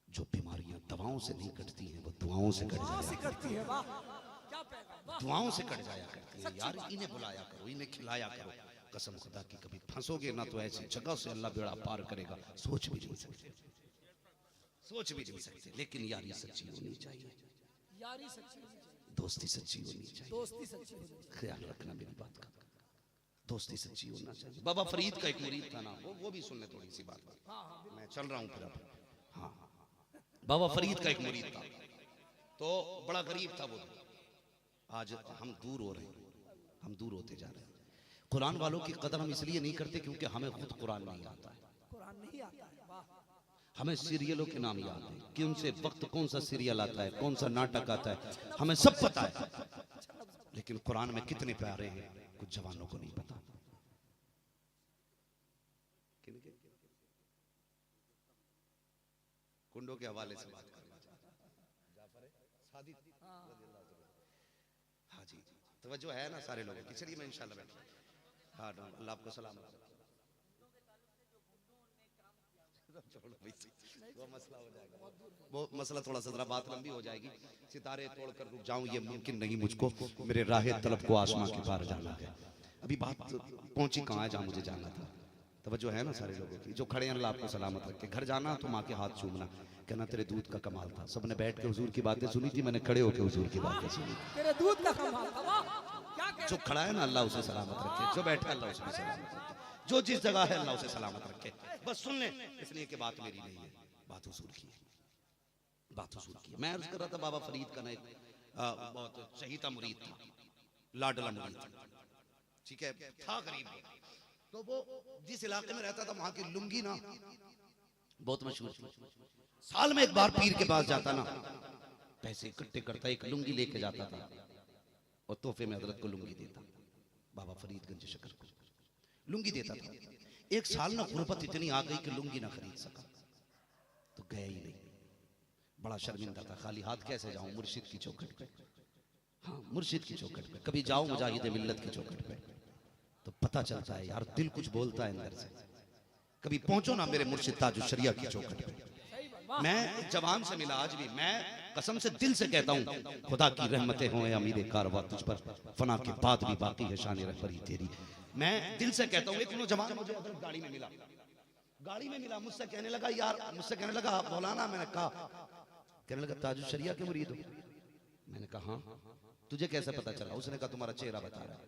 A: जो बीमारियां दवाओं से नहीं कटती हैं वो दुआओं से कट जाती है, दुआओं से कट जाया करती है। यार इन्हें बुलाया करो, इन्हें खिलाया करो। कसम खुदा की कभी फंसोगे ना तो ऐसी जगह से अल्लाह बेड़ा पार करेगा, सोच भी नहीं सकते, सोच भी नहीं सकते। लेकिन यारी सच्ची होनी चाहिए,
B: यारी सच्ची होनी चाहिए,
A: दोस्ती सच्ची होनी चाहिए,
B: दोस्ती सच्ची होनी चाहिए।
A: ख्याल रखना मेरी बात का, दोस्ती सच्ची होना चाहिए। बाबा फरीद का एक मुरीद था ना, वो भी सुन ले थोड़ी सी बात, मैं चल रहा हूँ फिर अब। हाँ, बाबा फरीद का एक मुरीद था, तो बड़ा गरीब था वो। आज हम दूर हो रहे हैं, हम दूर होते जा रहे हैं। कुरान वालों की कदर हम इसलिए नहीं करते क्योंकि हमें खुद कुरान नहीं आता है,
B: कुरान नहीं आता है। वाह,
A: हमें सीरियलों के नाम याद है कि उनसे वक्त कौन सा सीरियल आता है, कौन सा नाटक आता है, हमें सब पता है। लेकिन कुरान में कितने प्यारे हैं कुछ जवानों को नहीं पता। कुंडों के हवाले से बात करना हाँ जी, तवज्जो है ना सारे लोगों की। चलिए मैं इंशाल्लाह बैठ, हाँ अल्लाह आपको सलाम। वो मसला हो जाएगा, वो मसला थोड़ा सा जरा बात लंबी हो जाएगी। सितारे तोड़कर रुक जाऊं ये मुमकिन नहीं मुझको, मेरे राहे तलब को आसमां के पार जाना है। अभी बात पहुंची कहाँ है जहाँ मुझे जाना था। तवज्जो है ना सारे लोगों की। जो खड़े हैं अल्लाह आपको सलामत रखे। घर जाना तो माँ के हाथ चूमना, कहना तेरे दूध का कमाल था। सबने बैठ के हुजूर की बातें सुनी थी, मैंने खड़े होकर हुजूर की बातें सुनी।
B: तेरे दूध का कमाल था। वाह, क्या कह
A: जो खड़ा है ना अल्लाह उसे सलामत रखे, जो बैठा है अल्लाह उसे भी सलामत रखे, जो जिस जगह है अल्लाह उसे सलामत रखे। बस सुन ले, इसलिए कि बात मेरी नहीं है, बात हुजूर की है, बात हुजूर की है। मैं अर्ज कर रहा था बाबा फरीद का ना एक बहुत चहीता मुरीद था, लाडला मुरीद था, ठीक है, था गरीब। तो वो जिस इलाके में रहता था वहां की लुंगी ना बहुत मशहूर थी। साल में एक बार पीर के पास जाता ना, पैसे इकट्ठे करता, एक लुंगी लेके जाता था और तोहफे में हजरत को लुंगी देता। बाबा फरीदगंज शकर को लुंगी देता था। एक साल ना गुर्बत इतनी आ गई कि लुंगी ना खरीद सका, तो गया ही नहीं। बड़ा शर्मिंदा था, खाली हाथ कैसे जाऊं मुर्शिद की चौखट पे। हाँ, मुर्शिद की चौखट पे कभी जाओ मुजाहिद मिल्लत की चौखट पे तो पता चलता है यार, दिल कुछ बोलता है अंदर से। कभी पहुंचो ना मेरे मुर्शिद ताजुश शरिया की चौखट पे। मैं एक जवान से मिला आज भी, मैं कसम से दिल से कहता हूँ, खुदा की रहमतें हों अमीर कारवा तुझ पर, फना के बाद भी बाकी है शान रहबरी तेरी। मैं दिल से कहता हूँ, एक नौजवान मुझे अदरक गाड़ी में मिला, मुझसे कहने लगा यार, मुझसे कहने लगा मौलाना, मैंने कहा, कहने लगा ताजुश शरिया के मुरीद हो? मैंने कहा हाँ। तुझे कैसे पता चला? उसने कहा तुम्हारा चेहरा बता रहा है।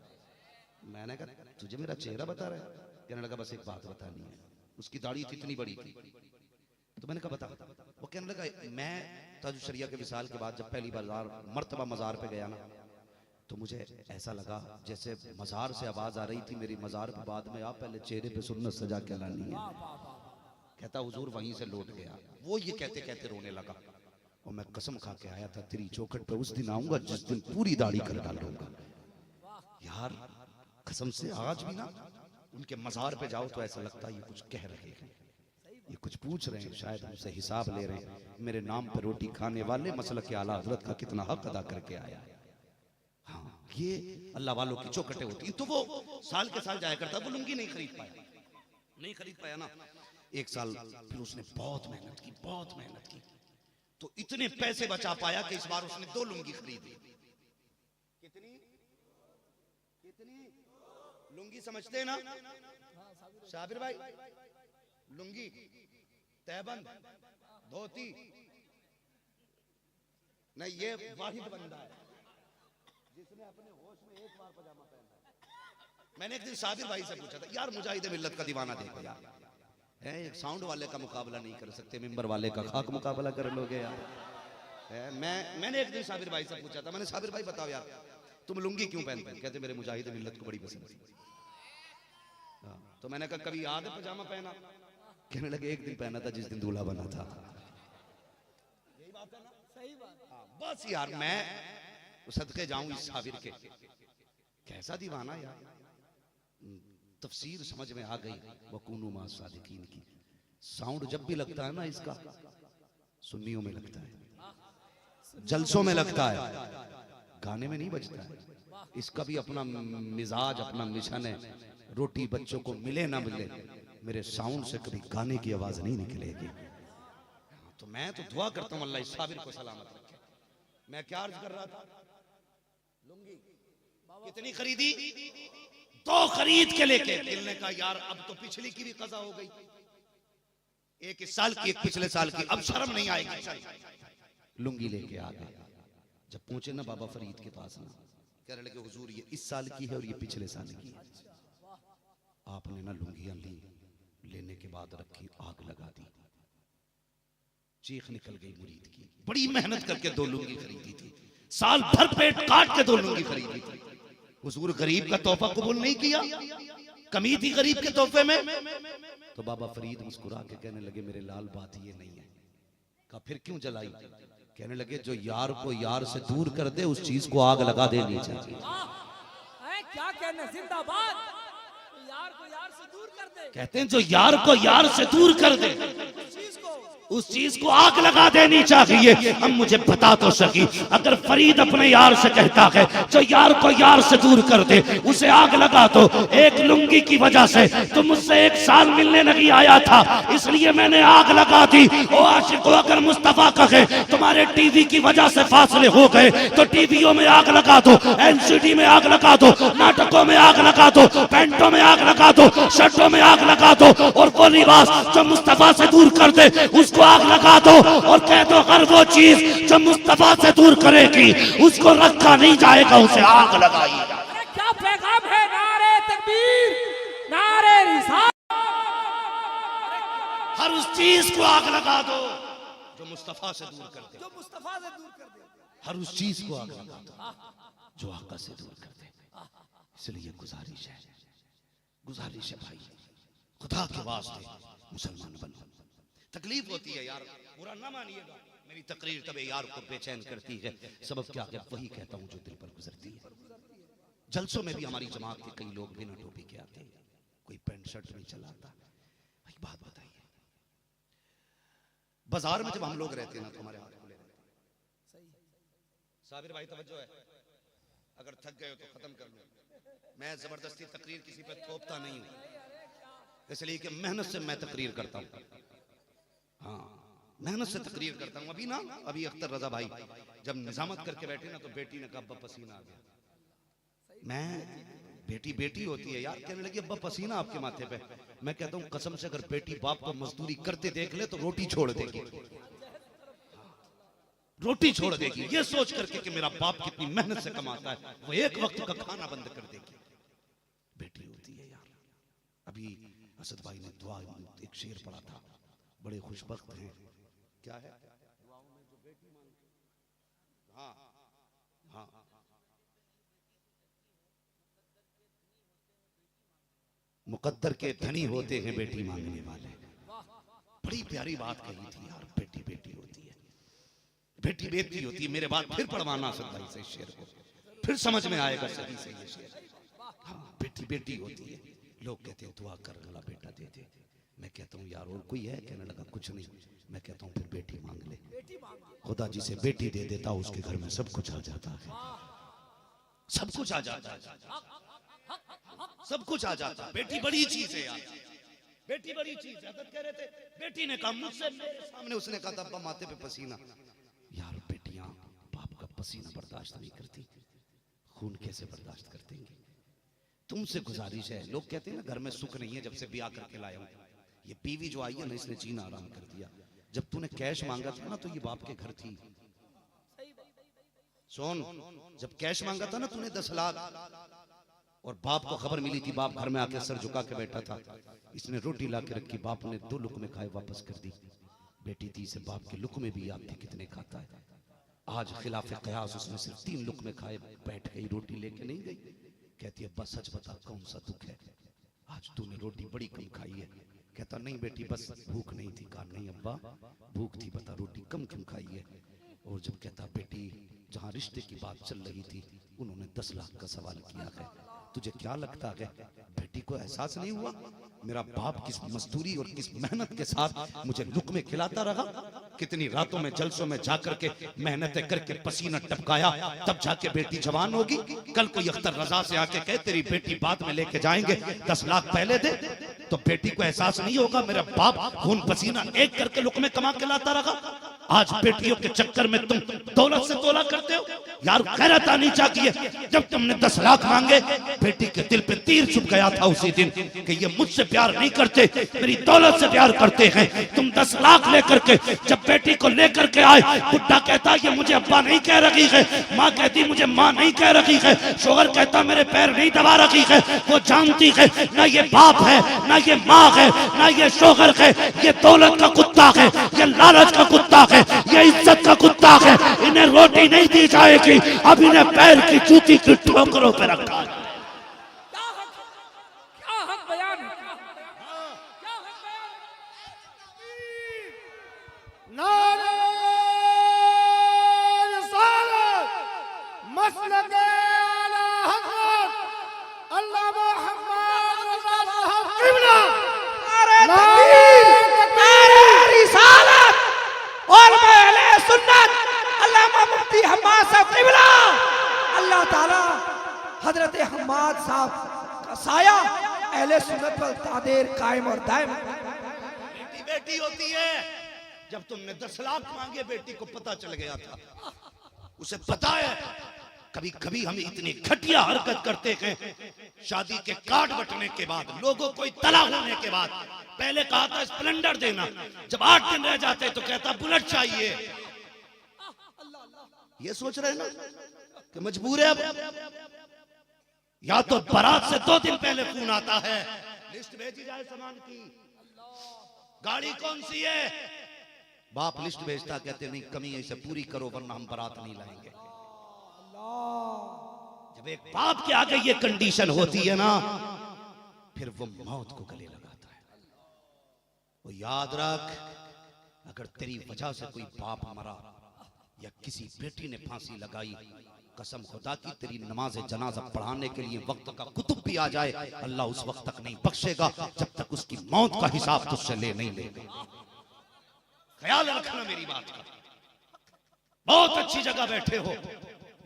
A: मैंने कहा तुझे मेरा चेहरा बता रहा है? कहने लगा बस एक बात बतानी है। उसकी दाढ़ी इतनी बड़ी थी, तो मैंने कहा बता। वो कहने लगा मैं ताजुश शरिया के विसाल के बाद जब पहली बार मर्तबा मजार पे गया ना, तो मुझे ऐसा लगा जैसे मजार से आवाज आ रही थी, मेरी मजार पे बाद में आप पहले चेहरे पे सुन्नत सजा के लानी है। कहता हुजूर वहीं से लौट गया। वो ये कहते कहते रोने लगा, और मैं कसम खा के आया था तेरी चौखट पे उस दिन आऊंगा जिस दिन पूरी दाढ़ी कर डालूंगा। यार कसम से आज भी ना उनके मजार पे जाओ तो ऐसा लगता है ये कुछ कह रहे हैं, ये कुछ पूछ रहे हैं, शायद हमसे हिसाब ले रहे हैं। मेरे नाम पे रोटी खाने वाले मसलक के आला हजरत का कितना हक अदा करके आया है। हाँ, ये अल्लाह वालों की चौखटें होती। तो वो साल के साल जाया करता, वो लुंगी नहीं खरीद पाया ना। एक साल फिर उसने बहुत मेहनत की, तो इतने पैसे बचा पाया कि इस बार उसने 2 लुंगी खरीदी। कितनी लुंगी समझते हैं ना साबिर भाई? लुंगी, तहबंद, धोती नहीं, ये वाहिद बंदा है जिसने अपने होश में एक बार पजामा पहना है। मैंने एक दिन साबिर भाई से पूछा था, यार मुजाहिद मिल्लत का दीवाना देखो यार, एक साउंड वाले का मुकाबला नहीं कर सकते, मिंबर वाले का खाक मुकाबला कर लोगे यार। मैंने एक दिन साबिर भाई से पूछा था, मैंने साबिर भाई बताओ यार तुम लुंगी क्यों पहनते हैं? कहते मेरे मुजाहिद मिल्लत को बड़ी पसंद है। तो मैंने कहा कभी याद है पजामा पहना? कहने लगे एक दिन पहना था जिस दिन दूल्हा बना था। यही बात है ना? सही बात। बस यार मैं सदके जाऊं इस साबिर के, कैसा दीवाना यार। तफसीर समझ में आ गई, वकूनु मा सादिकीन की। साउंड जब भी लगता है ना इसका, सुन्नियों में लगता है, जलसों में लगता है, गाने में नहीं बजता है। इसका भी अपना मिजाज, अपना मिशन है। रोटी बच्चों को मिले ना मिले, मेरे साउंड से कभी गाने की आवाज नहीं निकलेगी। तो मैं तो दुआ करता हूँ अल्लाह इस साबिर को सलामत रखे। मैं क्या अर्ज कर रहा था? लुंगी कितनी खरीदी? 2 खरीद के लेके दिल ने कहा यार अब तो पिछली की भी कज़ा हो गई, एक इस साल की एक पिछले साल की, अब शर्म नहीं आएगी, चल लुंगी लेके आ गए। जब पहुंचे ना बाबा फरीद के पास ना, कह रहे लगे हुजूर ये इस साल की है और ये पिछले साल की है। आपने ना लुंगियां ली, लेने के बाद रखी, आग लगा दी, चीख निकल गई मुरीद की। बड़ी मेहनत करके 2 लुंगी खरीदी थी, साल भर पेट काट के 2 लुंगी खरीदी थी। हुजूर गरीब का तोहफा कबूल नहीं किया, कमी थी गरीब के तोहफे में। तो बाबा फरीद मुस्कुरा के कहने लगे मेरे लाल बात ये नहीं है। कहा फिर क्यों जलाई? कहने लगे जो यार को यार से दूर कर दे उस चीज को आग लगा देनी चाहिए।
B: क्या कहना, जिंदाबाद। यार को यार से दूर कर दे,
A: कहते हैं जो यार को यार से दूर कर दे उस चीज को आग लगा देनी चाहिए। अब मुझे बता तो सकी, अगर फरीद अपने यार से कहता है जो यार को यार से दूर कर दे उसे आग लगा दो, एक लुंगी की वजह से तुम मुझसे 1 साल मिलने नहीं आया था इसलिए मैंने आग लगा दी। ओ आशिको, अगर मुस्तफा कहे तुम्हारे टीवी की वजह से फासले हो गए तो टीवियों में आग लगा दो, एलसीडी में आग लगा दो, नाटकों में आग लगा दो, पैंटों में आग लगा दो, शर्टों में आग लगा दो, और वो लिबास जो मुस्तफा से दूर कर दे उसको आग लगा दो, और कह दो हर वो चीज जो मुस्तफा से दूर करेगी उसको रखा नहीं जाएगा, उसे आग लगाई।
B: क्या पैगाम है? नारे तकबीर, नारे रिसालत।
A: हर उस चीज को आग लगा दो जो मुस्तफा से दूर कर दे, हर उस चीज को आग लगा दो जो आका से दूर कर दे। इसलिए गुजारिश है भाई, खुदा के वास्ते मुसलमान बनो। तकलीफ होती है यार, बुरा ना मानिएगा, मेरी तकरीर तब यार को बेचैन करती है। सबब क्या है? वही कहता हूँ जो दिल पर गुजरती है। जलसों में भी हमारी जमात के कई लोग बिना टोपी के आते हैं, कोई पैंट शर्ट नहीं चलाता। एक बात बताइए, बाजार में जब हम लोग रहते हैं ना तो हमारे हाथ खुले रहते हैं। साबिर भाई तवज्जो है, अगर थक गए हो तो खत्म कर लो। मैं जबरदस्ती तकरीर किसी पे थोपता नहीं हूं, इसलिए कि मेहनत से मैं तकरीर करता हूं। हाँ, मेहनत से तकरीर करता हूं। अभी अख्तर रजा भाई जब निजामत करके बैठे ना तो बेटी ने कहा अब्बा पसीना आ गया। मैं बेटी बेटी होती है यार, कहने लगी अब्बा पसीना आपके माथे पे। मैं कहता हूं कसम से अगर बेटी बाप को मजदूरी करते देख ले तो रोटी छोड़ देगी, रोटी छोड़ देगी, ये सोच करके कि मेरा बाप कितनी मेहनत से कमाता है, वो एक वक्त का खाना बंद कर देगी। बेटी होती है यार। अभी असद भाई ने दुआ एक शेर पढ़ा था, बड़े खुशबख्त हैं। क्या है? हाँ हाँ, मुकद्दर के धनी होते हैं बेटी मांगने वाले। बड़ी प्यारी बात कही थी यार, बेटी बेटी होती है, बेटी बेटी होती है। मेरे बाद फिर पढ़वाना असद भाई से शेर को, फिर समझ में आएगा सही से ये शेर। हाँ, बेटी बेटी होती है। लोग कहते हैं दुआ कर अल्लाह बेटा दे दे। मैं कहता हूँ यार और कोई है? कहने लगा कुछ नहीं। मैं कहता हूँ फिर बेटी मांग ले। खुदा जिसे बेटी दे देता उसके घर में सब कुछ आ जाता है, सब कुछ आ जाता है, सब कुछ आ जाता है। बेटी बड़ी चीज है यार, बेटी बड़ी चीज है। कह रहे थे बेटी ने कहा मुझसे, मेरे सामने उसने कहा अब्बा माथे पे पसीना। यार बेटियां बाप का पसीना बर्दाश्त नहीं करती, खून कैसे बर्दाश्त करते हैं? तुमसे गुजारिश है, लोग कहते हैं ना घर में सुख नहीं है जब से ब्याह करके लाया हूं। ये बीवी जो आई है ना इसने जीना आराम कर दिया। जब तूने कैश मांगा था ना तो ये बाप के घर थी। सोन, जब कैश मांगा था ना तूने 10 लाख और बाप को खबर मिली थी, बाप घर में आके सर झुका के बैठा था, इसने रोटी ला के रखी, बाप ने 2 लुकमे खाए वापस कर दी। बेटी थी से बाप के लुकमे भी याद थे कितने खाता है। आज खिलाफे कयास उसने सिर्फ 3 लुकमे खाए, बैठ गई, रोटी लेके नहीं गई। कहती है बस सच बता कौन सा दुख है, आज तूने रोटी बड़ी कम खाई है। कहता नहीं बेटी बस भूख नहीं थी। कहा नहीं अब्बा भूख थी, बता रोटी कम क्यों खाई है। और जब कहता बेटी जहाँ रिश्ते की बात चल रही थी उन्होंने 10 लाख का सवाल किया है, तुझे क्या लगता है बेटी को एहसास नहीं हुआ मेरा बाप किस मजदूरी और किस मेहनत के साथ मुझे लुकमे खिलाता रहा, कितनी रातों में जलसों में जाकर के मेहनतें करके पसीना टपकाया, तब जाके बेटी जवान होगी। कल कोई अख्तर रजा से आके कहे तेरी बेटी बाद में लेके जाएंगे 10 लाख पहले दे, तो बेटी को एहसास नहीं होगा मेरा बाप खून पसीना एक करके लुकमे कमा के लाता रहा। आज बेटियों के चक्कर में तुम दौलत से तोला करते हो यार। गैरत आनी चाहिए। जब तुमने 10 लाख मांगे बेटी के दिल पे तीर चुभ गया था उसी दिन कि ये मुझसे प्यार नहीं करते, मेरी दौलत से प्यार करते हैं। तुम 10 लाख लेकर के जब बेटी को लेकर के आए, बुड्ढा कहता ये मुझे अब्बा नहीं कह रही है, माँ कहती मुझे माँ नहीं कह रही है, शोहर कहता मेरे पैर नहीं दबा रही है। वो जानती है ना ये बाप है, ना ये माँ है, ना ये शोहर है, ये दौलत का कुत्ता है, ये लालच का कुत्ता है, ये इज्जत का कुत्ता है। इन्हें रोटी नहीं दी जाएगी, अब इन्हें पैर की जूती की ठोकरों पे रखा है।
B: क्या हक बयान है, क्या हक बयान है।
E: नारे रिसालत मसलके आला हज़रत अल्लामा मुहम्मद रज़ा साहब क़िबला।
B: नारे रिसालत और अहले सुन्नत अल्लामा मुफ्ती हम्माद साहब क़िबला। अल्लाह ताला हजरत हम्माद साहब का साया अहले सुन्नत वल तादेर कायम और दायम।
A: बेटी बेटी होती है। जब तुमने 10 लाख मांगे बेटी को पता चल गया था, उसे पता है कभी कभी हम इतनी घटिया हरकत करते हैं। शादी के कार्ड बटने के बाद, लोगों को तला होने के बाद, पहले कहा था स्प्लेंडर देना, जब 8 दिन रह जाते तो कहता बुलेट चाहिए। ये सोच रहे ना कि मजबूर है। अब या तो बारात से 2 दिन पहले फोन आता है लिस्ट भेजी जाए सामान की, गाड़ी कौन सी है, बाप लिस्ट भेजता, कहते नहीं कमी है इसे पूरी करो वरना हम बारात नहीं लाएंगे। जब एक बाप के आगे ये कंडीशन होती है ना, फिर वो मौत को गले लगाता है। वो याद रख, अगर तेरी वजह से कोई बाप मरा या किसी बेटी ने फांसी लगाई कसम खुदा की तेरी नमाज जनाजा पढ़ाने के लिए वक्त का कुतुब भी आ जाए, अल्लाह उस वक्त तक नहीं बख्शेगा जब तक उसकी मौत का हिसाब तुझसे ले नहीं लेगा। ख्याल रखना मेरी बात का। बहुत अच्छी जगह बैठे हो,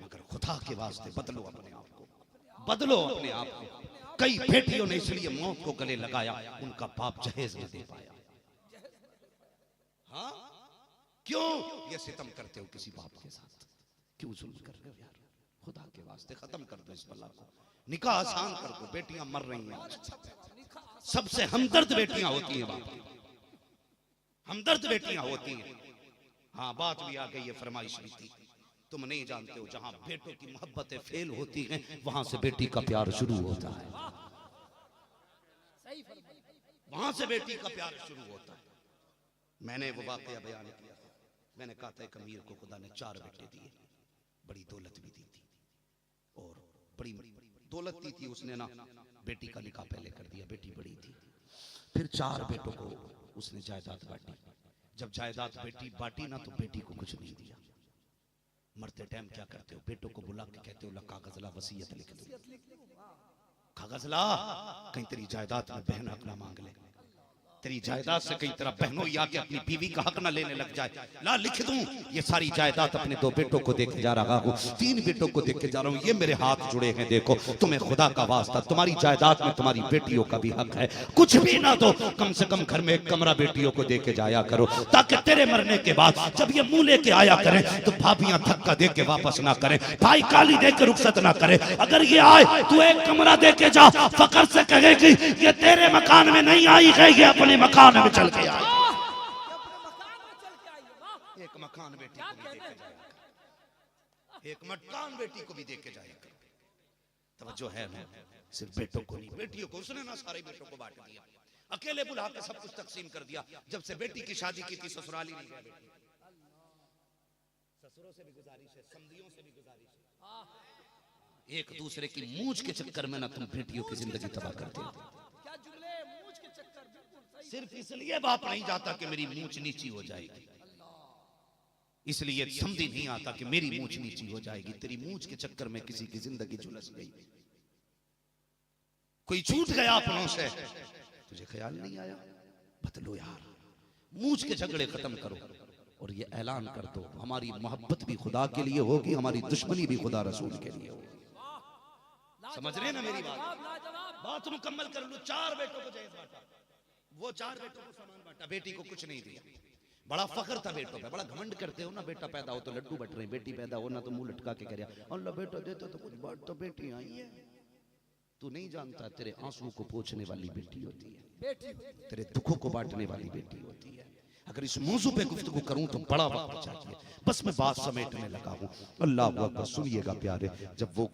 A: मगर खुदा के वास्ते बदलो अपने आप को, बदलो अपने आप को। कई बेटियों ने इसलिए मौत को गले लगाया, उनका बाप जहेज न दे पाया। हाँ, क्यों ये सितम करते हो किसी बाप के साथ? क्यों जुल्म कर रहे हो यार? खुदा के वास्ते खत्म कर दो इस बला को, निकाह आसान कर दो। बेटियां मर रही हैं, सबसे हमदर्द बेटियां होती हैं बाप की, हमदर्द बेटियां होती हैं। हाँ, बात भी आ गई है, फरमाइश भी थी। तुम नहीं जानते हो, जहां बेटों की मोहब्बतें फेल होती हैं वहां से बेटी का प्यार शुरू होता है, वहां से बेटी का प्यार शुरू होता है। मैंने वो वाकया बयान किया था, मैंने कहा था एक अमीर को खुदा ने 4 बेटे दिए, बड़ी दौलत भी दी थी, और बड़ी दौलत दी थी उसने ना। बेटी का निकाह पहले कर दिया, बेटी बड़ी थी। फिर 4 बेटों को उसने जायदाद बांटी। जब जायदाद बेटी बांटी ना तो बेटी को कुछ नहीं दिया। मरते टाइम क्या करते हो? बेटों को बुला के कहते हो ला कागज ला, वसीयत लिख दो, कागज ला, कहीं तेरी जायदाद में बहन हक ना मांग ले, तेरी जायदाद से कई तरह बहनों या के अपनी बीवी का हक ना लेने लग जाए। ला लिख दूं, ये सारी जायदाद अपने 2 बेटों को देके जा रहा हूँ, 3 बेटों को देके जा रहा हूँ, ये मेरे हाथ जुड़े हैं। देखो, तुम्हें खुदा का वास्ता, तुम्हारी जायदाद में तुम्हारी बेटियों का भी हक है। कुछ भी ना दो, कम से कम घर में एक कमरा बेटियों को देके जाया करो, ताकि तेरे मरने के बाद जब ये मुंह लेके आया करें तो भाभियां धक्का दे के वापस ना करें, भाई गाली दे के रुखसत ना करे। अगर ये आए तू एक कमरा देके जा, फकर से कहेगी ये तेरे मकान में नहीं आई है, ये अपने मकान में चल के आई। एक मकान बेटी को भी देके जाएगा, एक मकान बेटी को भी देके जाएगा। तवज्जो है ना? सिर्फ बेटों को नहीं, बेटियों को उसने ना सारे बेटों को बांट दिया, अकेले बुला के सब कुछ तकसीम कर दिया। जब से बेटी की शादी की थी ससुराली नहीं गया बेटी, ससुरों से भी गुजारिश है, समधियों से भी गुजारिश है। एक दूसरे की मूंछ के चक्कर में ना तुम बेटियों की जिंदगी तबाह करते हो। सिर्फ इसलिए बाप नहीं जाता कि मेरी मूंछ नीची हो जाएगी, इसलिए समझी नहीं आता कि मेरी मूंछ नीची हो जाएगी। तेरी मूंछ के चक्कर में किसी की जिंदगी झुलस गई, कोई छूट गया अपनों से, तुझे ख्याल नहीं आया? बदलो यार, मूंछ के झगड़े खत्म करो और ये ऐलान कर दो हमारी मोहब्बत भी खुदा के लिए होगी, हमारी दुश्मनी भी खुदा रसूल के लिए होगी। समझ रहे ना मेरी बात मुकम्मल कर लो। 4 बेटों को जहेज बांटा, वो 4 बेटों को सामान बांटा, बेटी को कुछ नहीं दिया। बड़ा फख्र था बेटों पे, बड़ा घमंड करते हो ना, बेटा पैदा हो तो लड्डू बट रहे, बेटी पैदा हो ना तो मुंह लटका के कह रहा अल्लाह बेटा देता तो कुछ बांट, तो बेटी आई है। तू नहीं जानता तेरे आंसू को पोंछने वाली बेटी होती है, तेरे दुखों को बांटने वाली बेटी होती है। अगर इस मौजू पे गुफ्तगू करूं तो बड़ा वक्त चाहिए, बस मैं बात समेटने लगा हूं। अल्लाह अकबर, सुनिएगा प्यारे, जब वो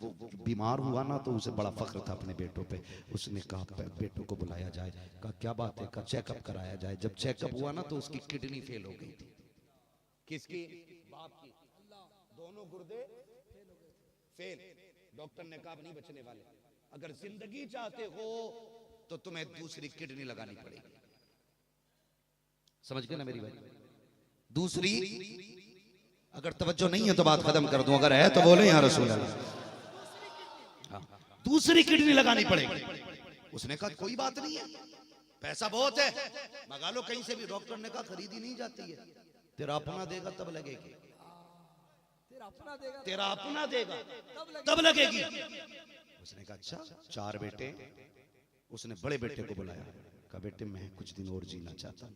A: बीमार हुआ ना तो उसे बड़ा फख्र था अपने बेटों पे। उसने कहा बेटों को बुलाया जाए, कहा क्या बात है, कहा चेकअप कराया जाए। जब चेकअप हुआ ना तो उसकी किडनी फेल हो गई थी। किसकी? बाप की। दोनों गुर्दे फेल। डॉक्टर ने कहा नहीं बचने वाले, अगर जिंदगी चाहते हो तो तुम्हें दूसरी किडनी लगानी पड़ेगी। समझ गए ना मेरी बात? दूसरी, अगर तवज्जो नहीं है तो बात खत्म कर दूं, अगर है तो बोले या रसूल अल्लाह। दूसरी किडनी लगानी पड़ेगी। उसने कहा कोई बात नहीं है, पैसा बहुत है, मंगा लो कहीं से भी। डॉक्टर ने कहा खरीदी नहीं जाती है, तेरा अपना देगा तब लगेगी, तेरा अपना देगा तब लगेगी। उसने कहा अच्छा, 4 बेटे। उसने बड़े बेटे को बुलाया, कहा बेटे मैं कुछ दिन और जीना चाहता हूं,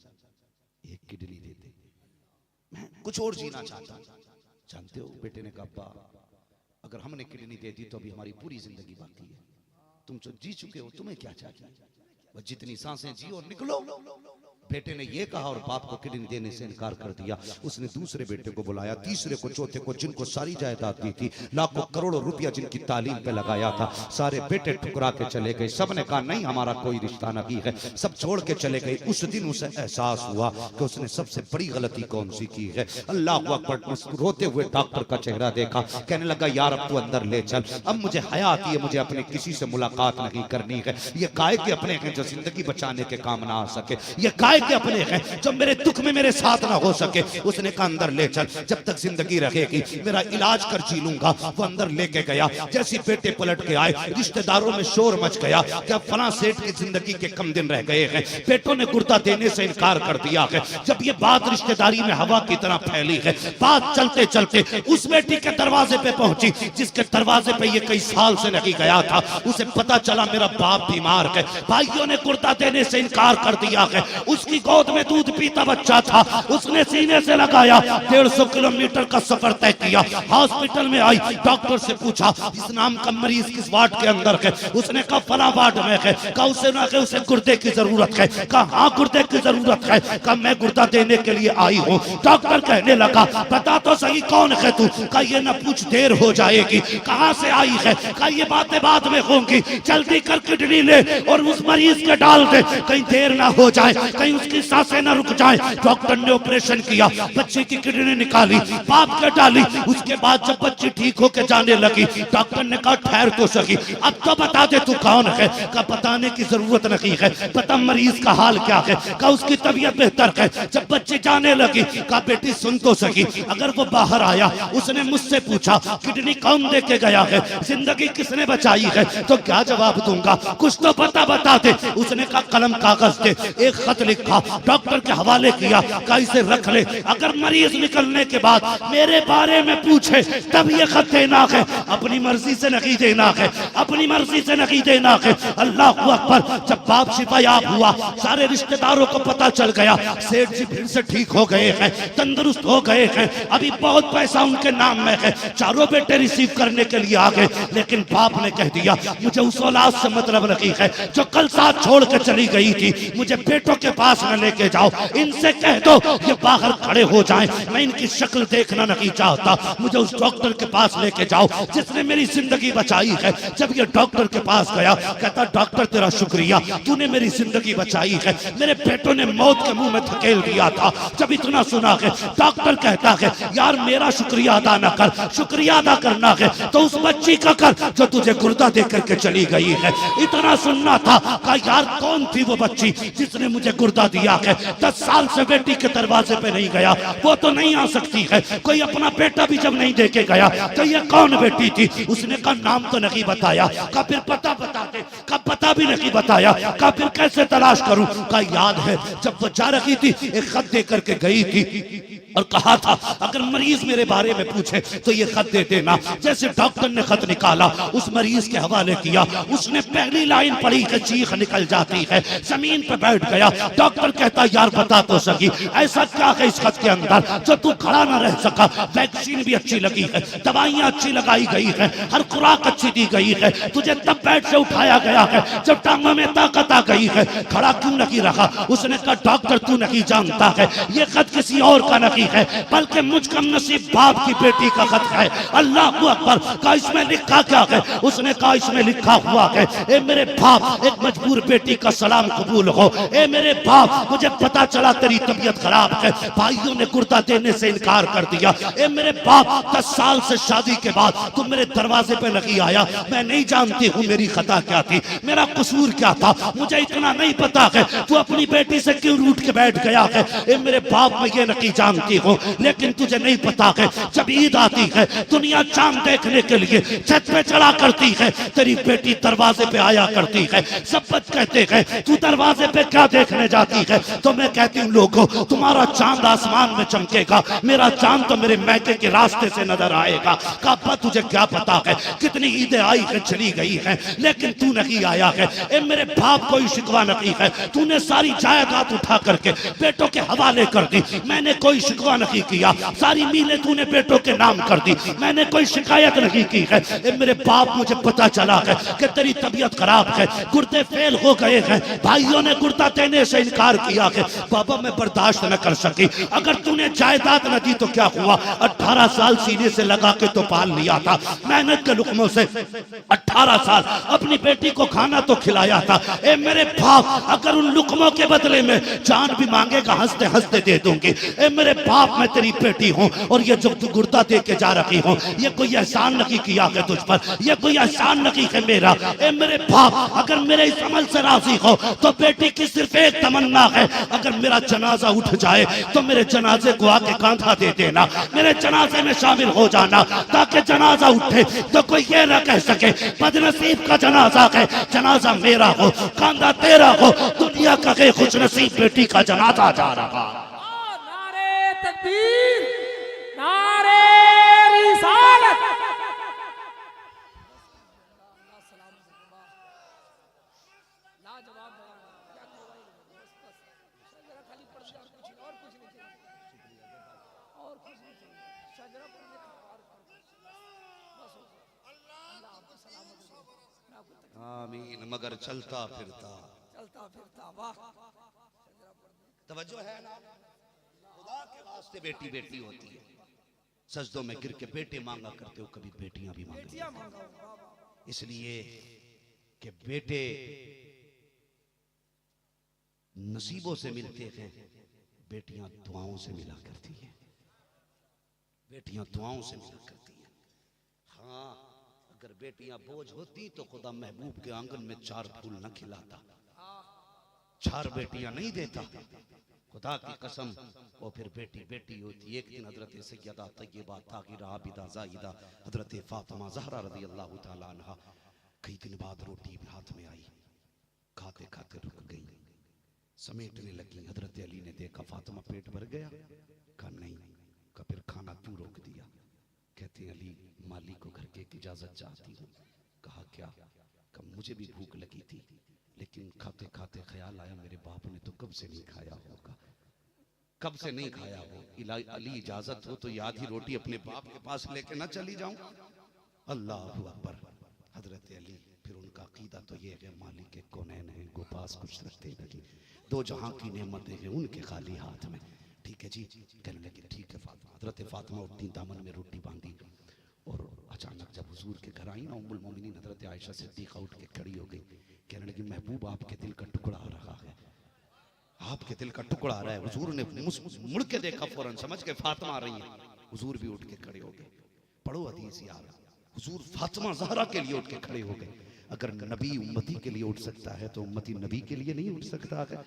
A: एक किडनी दे दे, मैं कुछ और जीना चाहता हूं। जानते हो बेटे ने कहा अब्बा अगर हमने किडनी दे दी तो अभी हमारी पूरी जिंदगी बाकी है, तुम जो जी चुके हो तुम्हें क्या चाहिए, बस जितनी सांसें जियो निकलो। बेटे ने ये कहा और बाप को किडनी देने से इनकार कर दिया। उसने दूसरे बेटे को बुलाया, तीसरे को, चौथे को, जिनको सारी जायदाद दी थी, लाखों करोड़ों रुपया जिनकी तालीम पे लगाया था, सारे बेटे ठुकरा के चले गए। सबने कहा नहीं हमारा कोई रिश्ता नहीं है, सब छोड़ के चले गए। उस दिन उसे एहसास हुआ कि उसने सबसे बड़ी गलती कौन सी की है। अल्लाह अकबर, रोते हुए डॉक्टर का चेहरा देखा, कहने लगा यार अब तू अंदर ले चल, अब मुझे हया आती है, मुझे अपने किसी से मुलाकात नहीं करनी है। ये काय के अपने हैं जो जिंदगी बचाने के काम ना आ सके, ये काय फायदे अपने हैं जो मेरे दुख में मेरे साथ ना हो सके। उसने कहा अंदर ले चल, जब तक जिंदगी रहेगी मेरा इलाज कर जी लूंगा। वो अंदर लेके गया। जैसे बेटे पलट के आए, रिश्तेदारों में शोर मच गया कि अब फलां सेठ की जिंदगी के कम दिन रह गए हैं। बेटों ने गुर्दा देने से इनकार कर दिया है। जब ये बात रिश्तेदारी में हवा की तरह फैली है, बात चलते चलते उस बेटी के दरवाजे पे पहुंची जिसके दरवाजे पे ये कई साल से नहीं गया था। उसे पता चला मेरा बाप बीमार है। भाइयों ने गुर्दा देने से इनकार कर दिया है। उसकी गोद में दूध पीता बच्चा था, उसने सीने से लगाया। 150 किलोमीटर का सफर तय किया। हॉस्पिटल में आई, डॉक्टर से पूछा इस नाम का मरीज किस वार्ड के अंदर है। उसने कहा फला वार्ड में है। कहा उसे गुर्दे की जरूरत है। कहा हाँ गुर्दे की जरूरत है। कहा मैं गुर्दा देने के लिए आई हूँ। डॉक्टर कहने लगा बता तो सही कौन है तू। कहा ये न पूछ देर हो जाएगी। कहाँ से आई है। कहा ये बातें बाद में होंगी, जल्दी कर किडनी ले और उस मरीज के डाल दे, कहीं देर ना हो जाए, कहीं उसकी सांसें ना रुक जाए। डॉक्टर ने ऑपरेशन किया, बच्चे की किडनी निकाली, बाप के डाली। उसके बाद जब बच्ची ठीक होकर जाने लगी, डॉक्टर ने कहा ठहर तो सही, अब तो बता दे तू कौन है। कहा बताने की जरूरत नहीं है, पता मरीज का हाल क्या है। कहा उसकी तबीयत बेहतर है। जब बच्ची जाने लगी, कहा बेटी सुन तो सकी। अगर वो बाहर आया, उसने मुझसे पूछा किडनी कौन दे के गया है, जिंदगी किसने बचाई है, तो क्या जवाब दूंगा, कुछ तो बता दे। उसने कहा कलम कागज दे। एक खत लिखा, डॉक्टर के हवाले किया। कहा इसे रख ले, अगर मरीज निकलने के बाद मेरे बारे में पूछे तब ये खत देना है, अपनी मर्जी से नहीं देना है, अपनी मर्जी से नहीं देना है। अल्लाह अकबर। जब बाप शिफायाब हुआ, सारे रिश्तेदारों को पता चल गया सेठ जी फिर से ठीक हो गए हैं, तंदुरुस्त हो गए हैं, अभी बहुत पैसा उनके नाम में है। चारों बेटे रिसीव करने के लिए आ गए। लेकिन बाप ने कह दिया मुझे उस औलाद से मतलब नहीं है जो कल साथ छोड़ के चली गई थी। मुझे बेटों के पास न लेके जाओ, इनसे कह दो ये बाहर खड़े हो जाएं, मैं इनकी शक्ल देखना नहीं चाहता। मुझे उस डॉक्टर के पास लेके जाओ जिसने मेरी जिंदगी बचाई है। जब ये डॉक्टर के पास गया, कहता डॉक्टर तेरा शुक्रिया, तूने मेरी जिंदगी बचाई है। मेरे बेटों ने मौत के मुंह में धकेल दिया था। जब इतना सुना है, डॉक्टर कहता है यार मेरा शुक्रिया अदा न कर, शुक्रिया अदा करना है तो उस बच्ची का कर जो तुझे गुर्दा दे करके चली गई है। इतना सुनना था। कहा यार कौन थी वो बच्ची जिसने मुझे गुर्दा दिया है। 10 साल से बेटी के दरवाजे पे नहीं गया, वो तो नहीं आ सकती है। कोई अपना बेटा भी जब नहीं देके गया तो ये कौन बेटी थी। उसने कहा नाम तो नहीं बताया। कहा फिर पता बताते। कहा पता भी नहीं बताया। कहा फिर कैसे तलाश करूं। कहा याद है जब वो जा रही थी एक खत दे करके गई थी और कहा था अगर मरीज मेरे बारे में पूछे तो ये खत दे देना। जैसे डॉक्टर ने खत निकाला, उस मरीज के हवाले किया, उसने पहली लाइन पढ़ी कि चीख निकल जाती है, जमीन पर बैठ गया। डॉक्टर कहता यार बता तो सकी ऐसा क्या है इस खत के अंदर जो तू खड़ा ना रह सका। वैक्सीन भी अच्छी लगी है, दवाइयां अच्छी लगाई गई है, हर खुराक अच्छी दी गई है, तुझे तब बेड से उठाया गया है जब टांगों में ताकत आ गई है, खड़ा क्यों नहीं रखा। उसने कहा डॉक्टर तू नहीं जानता है ये खत किसी और का नहीं है, बल्कि मुझ कम नसीब बाप की बेटी का खत है। अल्लाह अकबर। कहा इसमें लिखा क्या है। उसने कहा इसमें लिखा हुआ है ए मेरे बाप एक मजबूर बेटी का सलाम कबूल हो। ए मेरे बाप मुझे पता चला तेरी तबीयत खराब है, भाइयों ने गुर्दा देने से इनकार कर दिया। ए मेरे बाप 10 साल से शादी के बाद तुम मेरे दरवाजे पे नहीं आया, मैं नहीं जानती हूँ मेरी खता क्या थी, मेरा कसूर क्या था, मुझे इतना नहीं पता है तू अपनी बेटी से क्यों रूठ के बैठ गया है। ए मेरे बाप मैं ये नहीं जानती हूँ, लेकिन तुझे नहीं पता है जब ईद आती है दुनिया चांद देखने के लिए छत पे चढ़ा करती है, तेरी बेटी दरवाजे पे आया करती है। सब बच्चे कहते हैं तू दरवाजे पे क्या देखने जाती है, तो मैं कहती हूँ लोगों तुम्हारा चांद आसमान में चमकेगा, मेरा चांद तो मेरे मैके के रास्ते से नजर आएगा। काबा तुझे क्या पता है कितनी ईदें आई है चली गई है, लेकिन तू नहीं आया है। ए मेरे बाप कोई शिकवा नहीं है, तूने सारी जायदाद उठा करके बेटों के हवाले कर दी, मैंने कोई शिकवा नहीं किया, सारी मीलें तूने बेटों के नाम कर दी, मैंने कोई शिकायत नहीं की है। ए मेरे बाप मुझे पता चला है कि तेरी तबीयत खराब है, गुर्दे फेल हो गए हैं, भाइयों ने गुर्दा देने से इनकार किया है। बाबा मैं बर्दाश्त न कर सकी, अगर तूने जायदाद न दी तो क्या हुआ, 18 साल सीने से लगा के तो पाल लिया था, मेहनत के लुकमों से 18 साल अपनी बेटी को खाना तो खिलाया था। ए मेरे बाप अगर उन लुकमों के बदले में जान भी मांगेगा हंसते हंसते दे दूंगी। ए मेरे बाप मैं तेरी बेटी हूँ और ये जो तू गुर्दा दे के जा रही हूँ ये कोई एहसान नहीं किया है तुझ पर, ये कोई एहसान नहीं है मेरा। ए मेरे बाप, अगर मेरे इस अमल से राजी हो तो बेटी की सिर्फ एक तमन्ना है, अगर मेरा जनाजा उठ जाए तो मेरे जनाजे को आके कांधा दे देना, मेरे जनाजे में शामिल हो जाना, ताकि जनाजा उठे तो कोई ये ना कह सके बदनसीब का जनाजा है, जनाजा मेरा हो कांधा तेरा हो, दुनिया का के खुश नसीब बेटी का जनाजा जा रहा।
B: नारे तकबीर, नारे रिसालत।
A: आमीन। मगर चलता फिरता
B: वाह,
A: तवज्जो है ना, खुदा के वास्ते बेटी बेटी होती है। सजदों में गिर के बेटे मांगा करते हो, कभी बेटियां भी मांगती हैं, इसलिए कि बेटे नसीबों से मिलते हैं, बेटियां दुआओं से मिला करती हैं, बेटियां दुआओं से मिला करती हैं। हाँ, अगर बेटियां बोझ होती तो खुदा महबूब के आंगन में 4 फूल न खिलाता, 4 बेटियां नहीं देता, खुदा की कसम। और फिर बेटी बेटी होती। एक दिन हजरत सैयदा तय्यबा ताहिरा आबिदा जाहिदा हजरत फातिमा ज़हरा रज़ी अल्लाह ताला अन्हा कई दिन बाद रोटी हाथ में आई, खाते खाते रुक गई, समेटने लगी। हजरत अली ने देखा फातिमा पेट भर गया, कहा नहीं, का फिर खाना क्यों रोक दिया? कहते हैं अली माली को घर के इजाजत चाहती हूँ। कहा क्या? कहा मुझे भी भूख लगी थी, लेकिन खाते खाते ख्याल आया मेरे बाप ने तो कब से नहीं खाया होगा, कब से नहीं खाया हो। अली इजाजत हो तो आधी रोटी अपने बाप के पास लेके ना चली जाऊं? अल्लाह अकबर। हजरत अली फिर उनका अकीदा तो ये है मालिक के कौनैन है, गो पास कुछ रखते नहीं, 2 जहां की नेमतें हैं उनके खाली हाथ में। ठीक है जी, कहने लगे ठीक है फातिमा। हजरत फातिमा उठती, दामन में रोटी बांधी, और अचानक जब हुजूर के घर आई ना उम्मुल मोमिनीन हजरत आयशा सिद्दीक़ा उठ के खड़ी हो गई, कहने लगी महबूब आपके दिल का टुकड़ा आ रहा है, आपके दिल का टुकड़ा आ रहा है। हुजूर ने मुड़ के देखा, फौरन समझ के फातिमा आ रही है, हुजूर भी उठ के खड़े हो गए। पढ़ो हदीस यार, हुजूर फातिमा ज़हरा के लिए उठ के खड़े हो गए। अगर नबी उम्मती के लिए उठ सकता है तो उम्मती नबी के लिए नहीं उठ सकता है?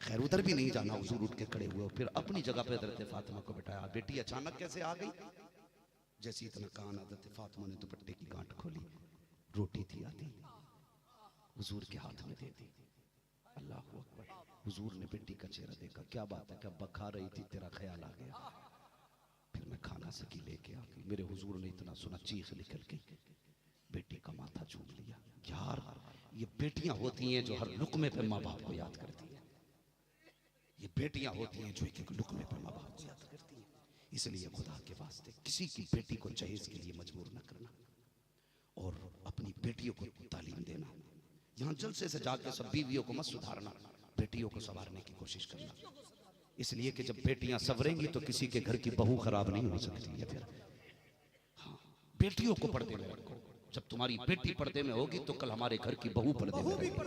A: खैर उधर भी नहीं जाना, हुजूर उठ के खड़े हुए, फिर अपनी जगह पे हजरत फातिमा को बिठाया। बेटी अचानक कैसे आ गई? जैसी इतना कान, हजरत फातिमा ने दुपट्टे की गांठ खोली, रोटी थी आती, हुजूर के हाथ में दे दी। अल्लाह अकबर। हुजूर ने बेटी का चेहरा देखा, क्या बात है, क्या बखा रही थी, तेरा ख्याल आ गया? फिर मैं खाना सकी लेके आ गई। मेरे हुजूर ने इतना सुना, चीख निकल गई, बेटी का माथा चूम लिया। यार ये बेटियां होती हैं जो हर लुकमे पे माँ बाप को याद करती हैं, ये बेटियां होती हैं जो एक एक लुकमे पे माँ बाप को याद करती हैं। इसलिए खुदा के वास्ते किसी की बेटी को जहेज के लिए मजबूर न करना, और अपनी बेटियों को तालीम देना। यहाँ जलसे से जाके सब बीवियों को मत सुधारना, बेटियों को संवारने की कोशिश करना। इसलिए कि जब बेटियां संवरेंगी तो किसी के घर की बहू खराब नहीं हो सकती है। फिर हाँ, बेटियों को पर्दे में रखो। जब तुम्हारी बेटी पर्दे में होगी तो कल हमारे घर की बहू पर्दे में रहेगी।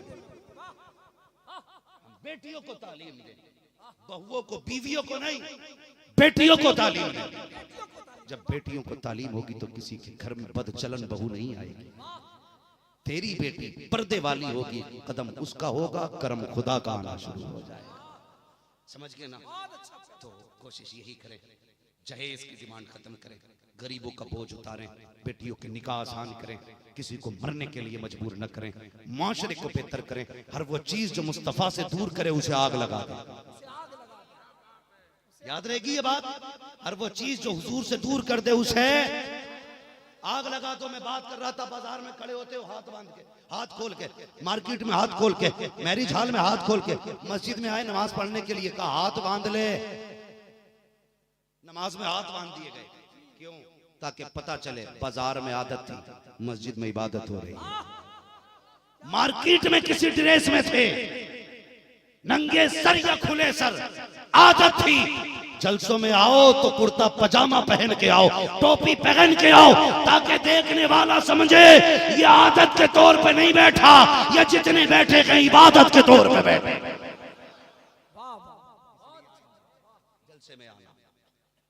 A: बेटियों को तालीम दें, बहुओं को, बीवियों को नहीं, बेटियों को तालीम दें। जब बेटियों को तालीम होगी तो किसी के घर में बदचलन बहू नहीं आएगी। तेरी बेटी पर्दे वाली होगी, कदम उसका होगा, कर्म खुदा का आना शुरू हो जाएगा। समझ गए ना? तो कोशिश यही करें, जहेज की डिमांड खत्म करें, गरीबों का बोझ उतारें, बेटियों के निकाह आसान करें, किसी को मरने के लिए मजबूर न करें, माशरे को बेहतर करें। हर वो चीज जो मुस्तफा से दूर करे उसे आग लगा दें। याद रहेगी ये बात, हर वो चीज जो हुजूर से दूर कर दे उसे आग लगा दो। मैं बात कर रहा था, बाजार में खड़े होते हो हाथ बांध के, हाथ खोल के, मार्केट में हाथ खोल के, मैरिज हॉल में हाथ खोल के, मस्जिद में आए नमाज पढ़ने के लिए, कहा हाथ बांध ले। नमाज में हाथ बांध दिए गए, क्यों? ताकि पता चले बाजार में आदत थी, मस्जिद में इबादत हो रही है। मार्केट में किसी ड्रेस में थे, नंगे सर या खुले सर, आदत थी। जलसों में आओ तो कुर्ता पजामा पहन के आओ, टोपी पहन के आओ, ताकि देखने वाला समझे ये आदत के तौर पे नहीं बैठा, ये जितने बैठे हैं इबादत के तौर पे बैठे। जलसे में आना,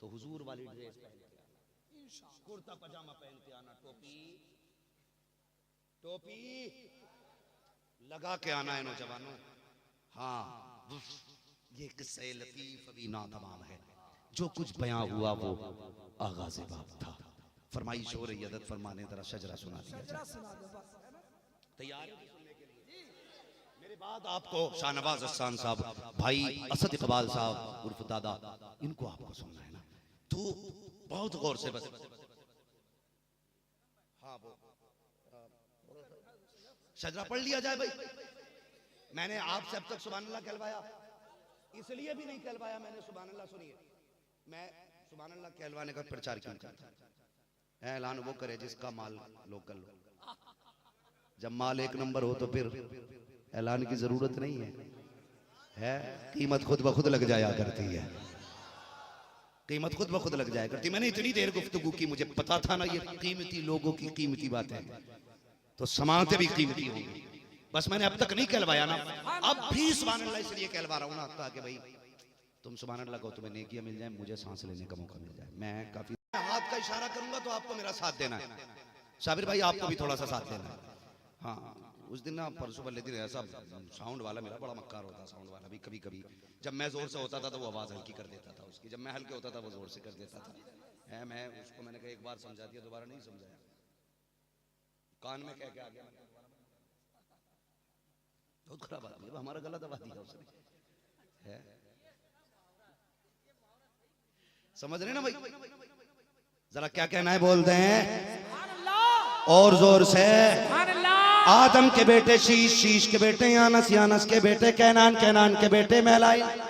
A: तो हुजूर वाली ड्रेस पहन के आना, कुर्ता पजामा पहन के आना, टोपी टोपी लगा के आना है नौजवानों। हाँ, ये किस्से लतीफ अभी ना तमाम है। जो कुछ बयां हुआ वो आगाज़ बाब था। फरमाइश हो रही अदद फरमाने, जरा शजरा सुना दिया। तैयार है सुनने के लिए? मेरे बाद आपको शाहनवाज अस्सान साहब, भाई असद इकबाल साहब उर्फ दादा, इनको आपको सुनना है ना, तो बहुत गौर से बस। हाँ, वो शजरा पढ़ लिया जाए भाई। मैंने आपसे अब तक सुभान अल्लाह कहलवाया, इसलिए भी नहीं कहलवाया मैंने सुभान अल्लाह। सुनिए, मैं सुभान अल्लाह कहलवाने का प्रचार क्यों करता? ऐलान वो करे जिसका माल लोकल हो। जब माल एक नंबर हो तो फिर ऐलान की जरूरत नहीं है। कीमत खुद ब खुद लग जाया करती है, कीमत खुद ब खुद लग जाया करती। मैंने इतनी देर गुफ्तगू की, मुझे पता था ना ये कीमती लोगों की कीमती बातें, तो समाते भी कीमती होंगी। बस मैंने अब तक नहीं कहलवाया ना, अब भी सुभान अल्लाह इसलिए कहलवा रहा हूं ना ताकि भाई तुम सुभान अल्लाह को, तुम्हें नेकियां मिल जाए, मुझे सांस लेने का मौका मिल जाए। मैं काफी हाथ का इशारा करूंगा तो आपको मेरा साथ देना है। साबिर भाई आपको भी थोड़ा सा साथ देना है। हाँ, उस दिन ना परसों वाले दिन ऐसा साउंड वाला मेरा बड़ा मक्कार होता, साउंड वाला भी कभी कभी जब मैं जोर से होता था तो वो आवाज हल्की कर देता था उसकी, जब मैं हल्के होता था वो जोर से कर देता था। मैं उसको मैंने कहा एक बार समझा दिया, दोबारा नहीं समझाया, कान में कह के आ गया। बहुत खराब आदमी है, हमारा गला दबा दिया उसने है। समझ रहे ना भाई? जरा क्या कहना है बोलते हैं और जोर से। आदम के बेटे शीश, शीश के बेटे यानस, यानस के बेटे कैनान, कैनान के बेटे महलाई। आपकी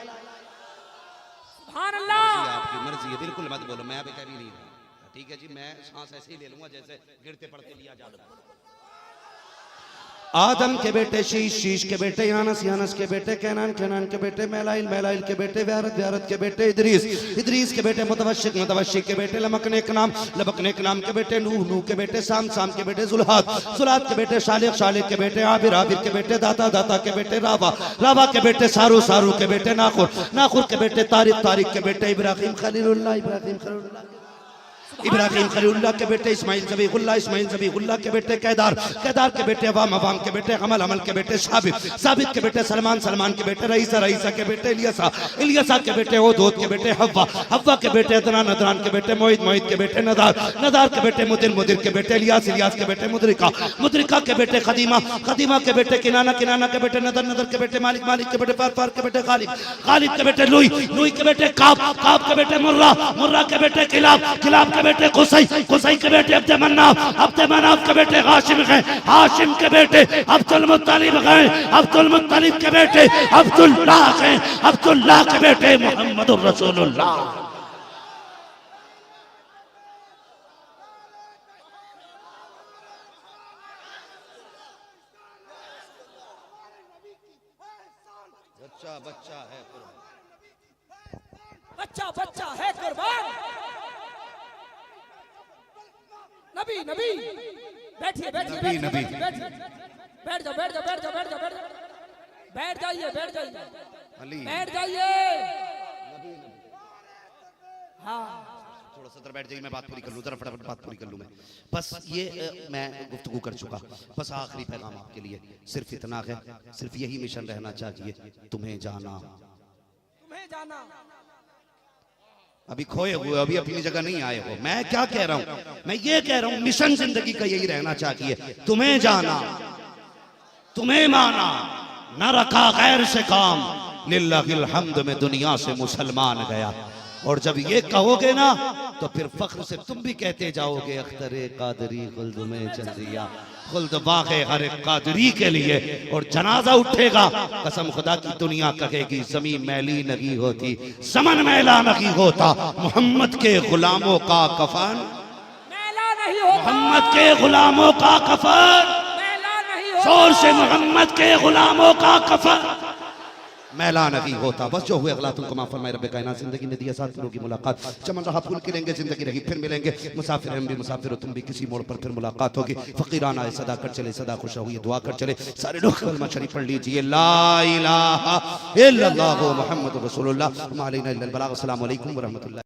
A: मर्जी है, बिल्कुल मत बोलो, मैं अभी कह भी नहीं रहा। ठीक है जी, मैं सांस ऐसे ही ले लूंगा जैसे गिरते पड़ते लिया जाता। आदम के बेटे शीश, शीश के बेटे यानस, यानस के बेटे कैनान, कैनान के बेटे महलाइल, महलाइल के बेटे व्यारत, व्यारत के बेटे इदरीस, इदरीस के बेटे मुतवश्शिक, मुतवश्शिक के बेटे लमकने के नाम, लमकने के नाम के बेटे नूह, नूह के बेटे साम, साम के बेटे जुल्हात, जुल्हात के बेटे शालिक, शालिक के बेटे आबिर, आबिर के बेटे दाता, दाता के बेटे रावा, रावा के बेटे सारू, सारू के बेटे नाखुर, नाखुर के बेटे तारिक, तारिक के बेटे इब्राहिम खलीलुल्लाह, इब्राहिम खलीलुल्लाह, इब्राहिम खलीलुल्लाह के बेटे इस्माइल ज़बीहुल्लाह, इस्माइल ज़बीहुल्लाह के बेटे कैदार, कैदार के बेटे अवाम, अवाम के बेटे अमल, अमल के बेटे साबित, साबित के बेटे सलमान, सलमान के बेटे रईसा, रईसा के बेटे इलियासा, इलियासा के बेटे ओदोद के बेटे हव्वा, हव्वा के बेटे अदनान, अदनान के बेटे मोहित, मोहित के बेटे नदार, नदार के बेटे मुदिर, मुदिर के बेटे इलियास, इलियास के बेटे मुदरिका, मुदरिका के बेटे खदीमा, खदीमा के बेटे किनाना, किनाना के बेटे नदर, नदर के बेटे मालिक, मालिक के बेटे फार, फार के बेटे गालिब, गालिब के बेटे लुई, लुई के बेटे काब, काब के बेटे मुर्रा, मुर्रा के बेटे किलाब, किलाब के बेटे कुसै, कुसै के बेटे अब्द मन्नाफ, अब्द मन्नाफ के बेटे हाशिम हैं, हाशिम के बेटे अब्दुल मुत्तलिब हैं, अब्दुल मुत्तलिब के बेटे अब्दुल्लाह हैं, अब्दुल्लाह के बेटे मुहम्मदुर रसूलुल्लाह। बच्चा बच्चा है कुर्बान,
B: बच्चा बच्चा है कुर्बान। नबी नबी बैठिए, बैठिए,
A: नबी, नबी।
B: बैठिए, बैठ जाओ, बैठ जाओ, बैठ जाओ, बैठ जाओ, बैठ जाओ, बैठ जाइए, बैठ जाइए,
A: अली
B: बैठ जाइए। हाँ,
A: थोड़ा सा बैठ जाइए, मैं बात पूरी कर लूँ, जरा फटाफट बात पूरी कर लूँ मैं। बस ये मैं गुफ्तगू कर चुका, बस आखिरी पैगाम आपके लिए सिर्फ इतना है, सिर्फ यही मिशन रहना चाहिए, तुम्हें जाना,
B: तुम्हें जाना।
A: अभी खोए हुए, अभी अपनी जगह नहीं आए हो। मैं क्या कह रहा हूं, मैं ये कह रहा हूं मिशन जिंदगी का यही रहना चाहिए, तुम्हें जाना, तुम्हें माना, न रखा गैर से काम, लिल्लाहिल हम्द में दुनिया से मुसलमान गया। और जब ये कहोगे ना तो फिर फख्र से तुम भी कहते जाओगे अख्तरे कादरी खुल्द में चंदिया, खुल्द बाग़े हर कादरी के लिए। और जनाजा उठेगा, कसम खुदा की दुनिया कहेगी ज़मीन मैली नहीं होती, समन मैला नहीं होता, मोहम्मद के गुलामों का कफन
B: मैला नहीं होता,
A: मोहम्मद के गुलामों का कफन,
B: मैला नहीं होता,
A: जोर से मोहम्मद के गुलामों का कफन मैला नहीं होता। बस जो हुए अगला तुमको माफ फरमाए रब्बे कायनात। जिंदगी ने दिया साथ दिनों की मुलाकात, चमन रहा फूल खिलेंगे, जिंदगी रही फिर मिलेंगे, मुसाफिर हम भी मुसाफिर हो तुम भी, किसी मोड़ पर फिर मुलाकात होगी। फकीरान आए सदा कर चले, सदा खुश हुई दुआ कर चले, सारे लोग कलमा शरीफ पढ़ लीजिए, ला इलाहा इल्लल्लाहु मुहम्मदुर रसूलुल्लाह, मा अलैना इल्लल बलाग। अस्सलामु अलैकुम व रहमतुल्लाह।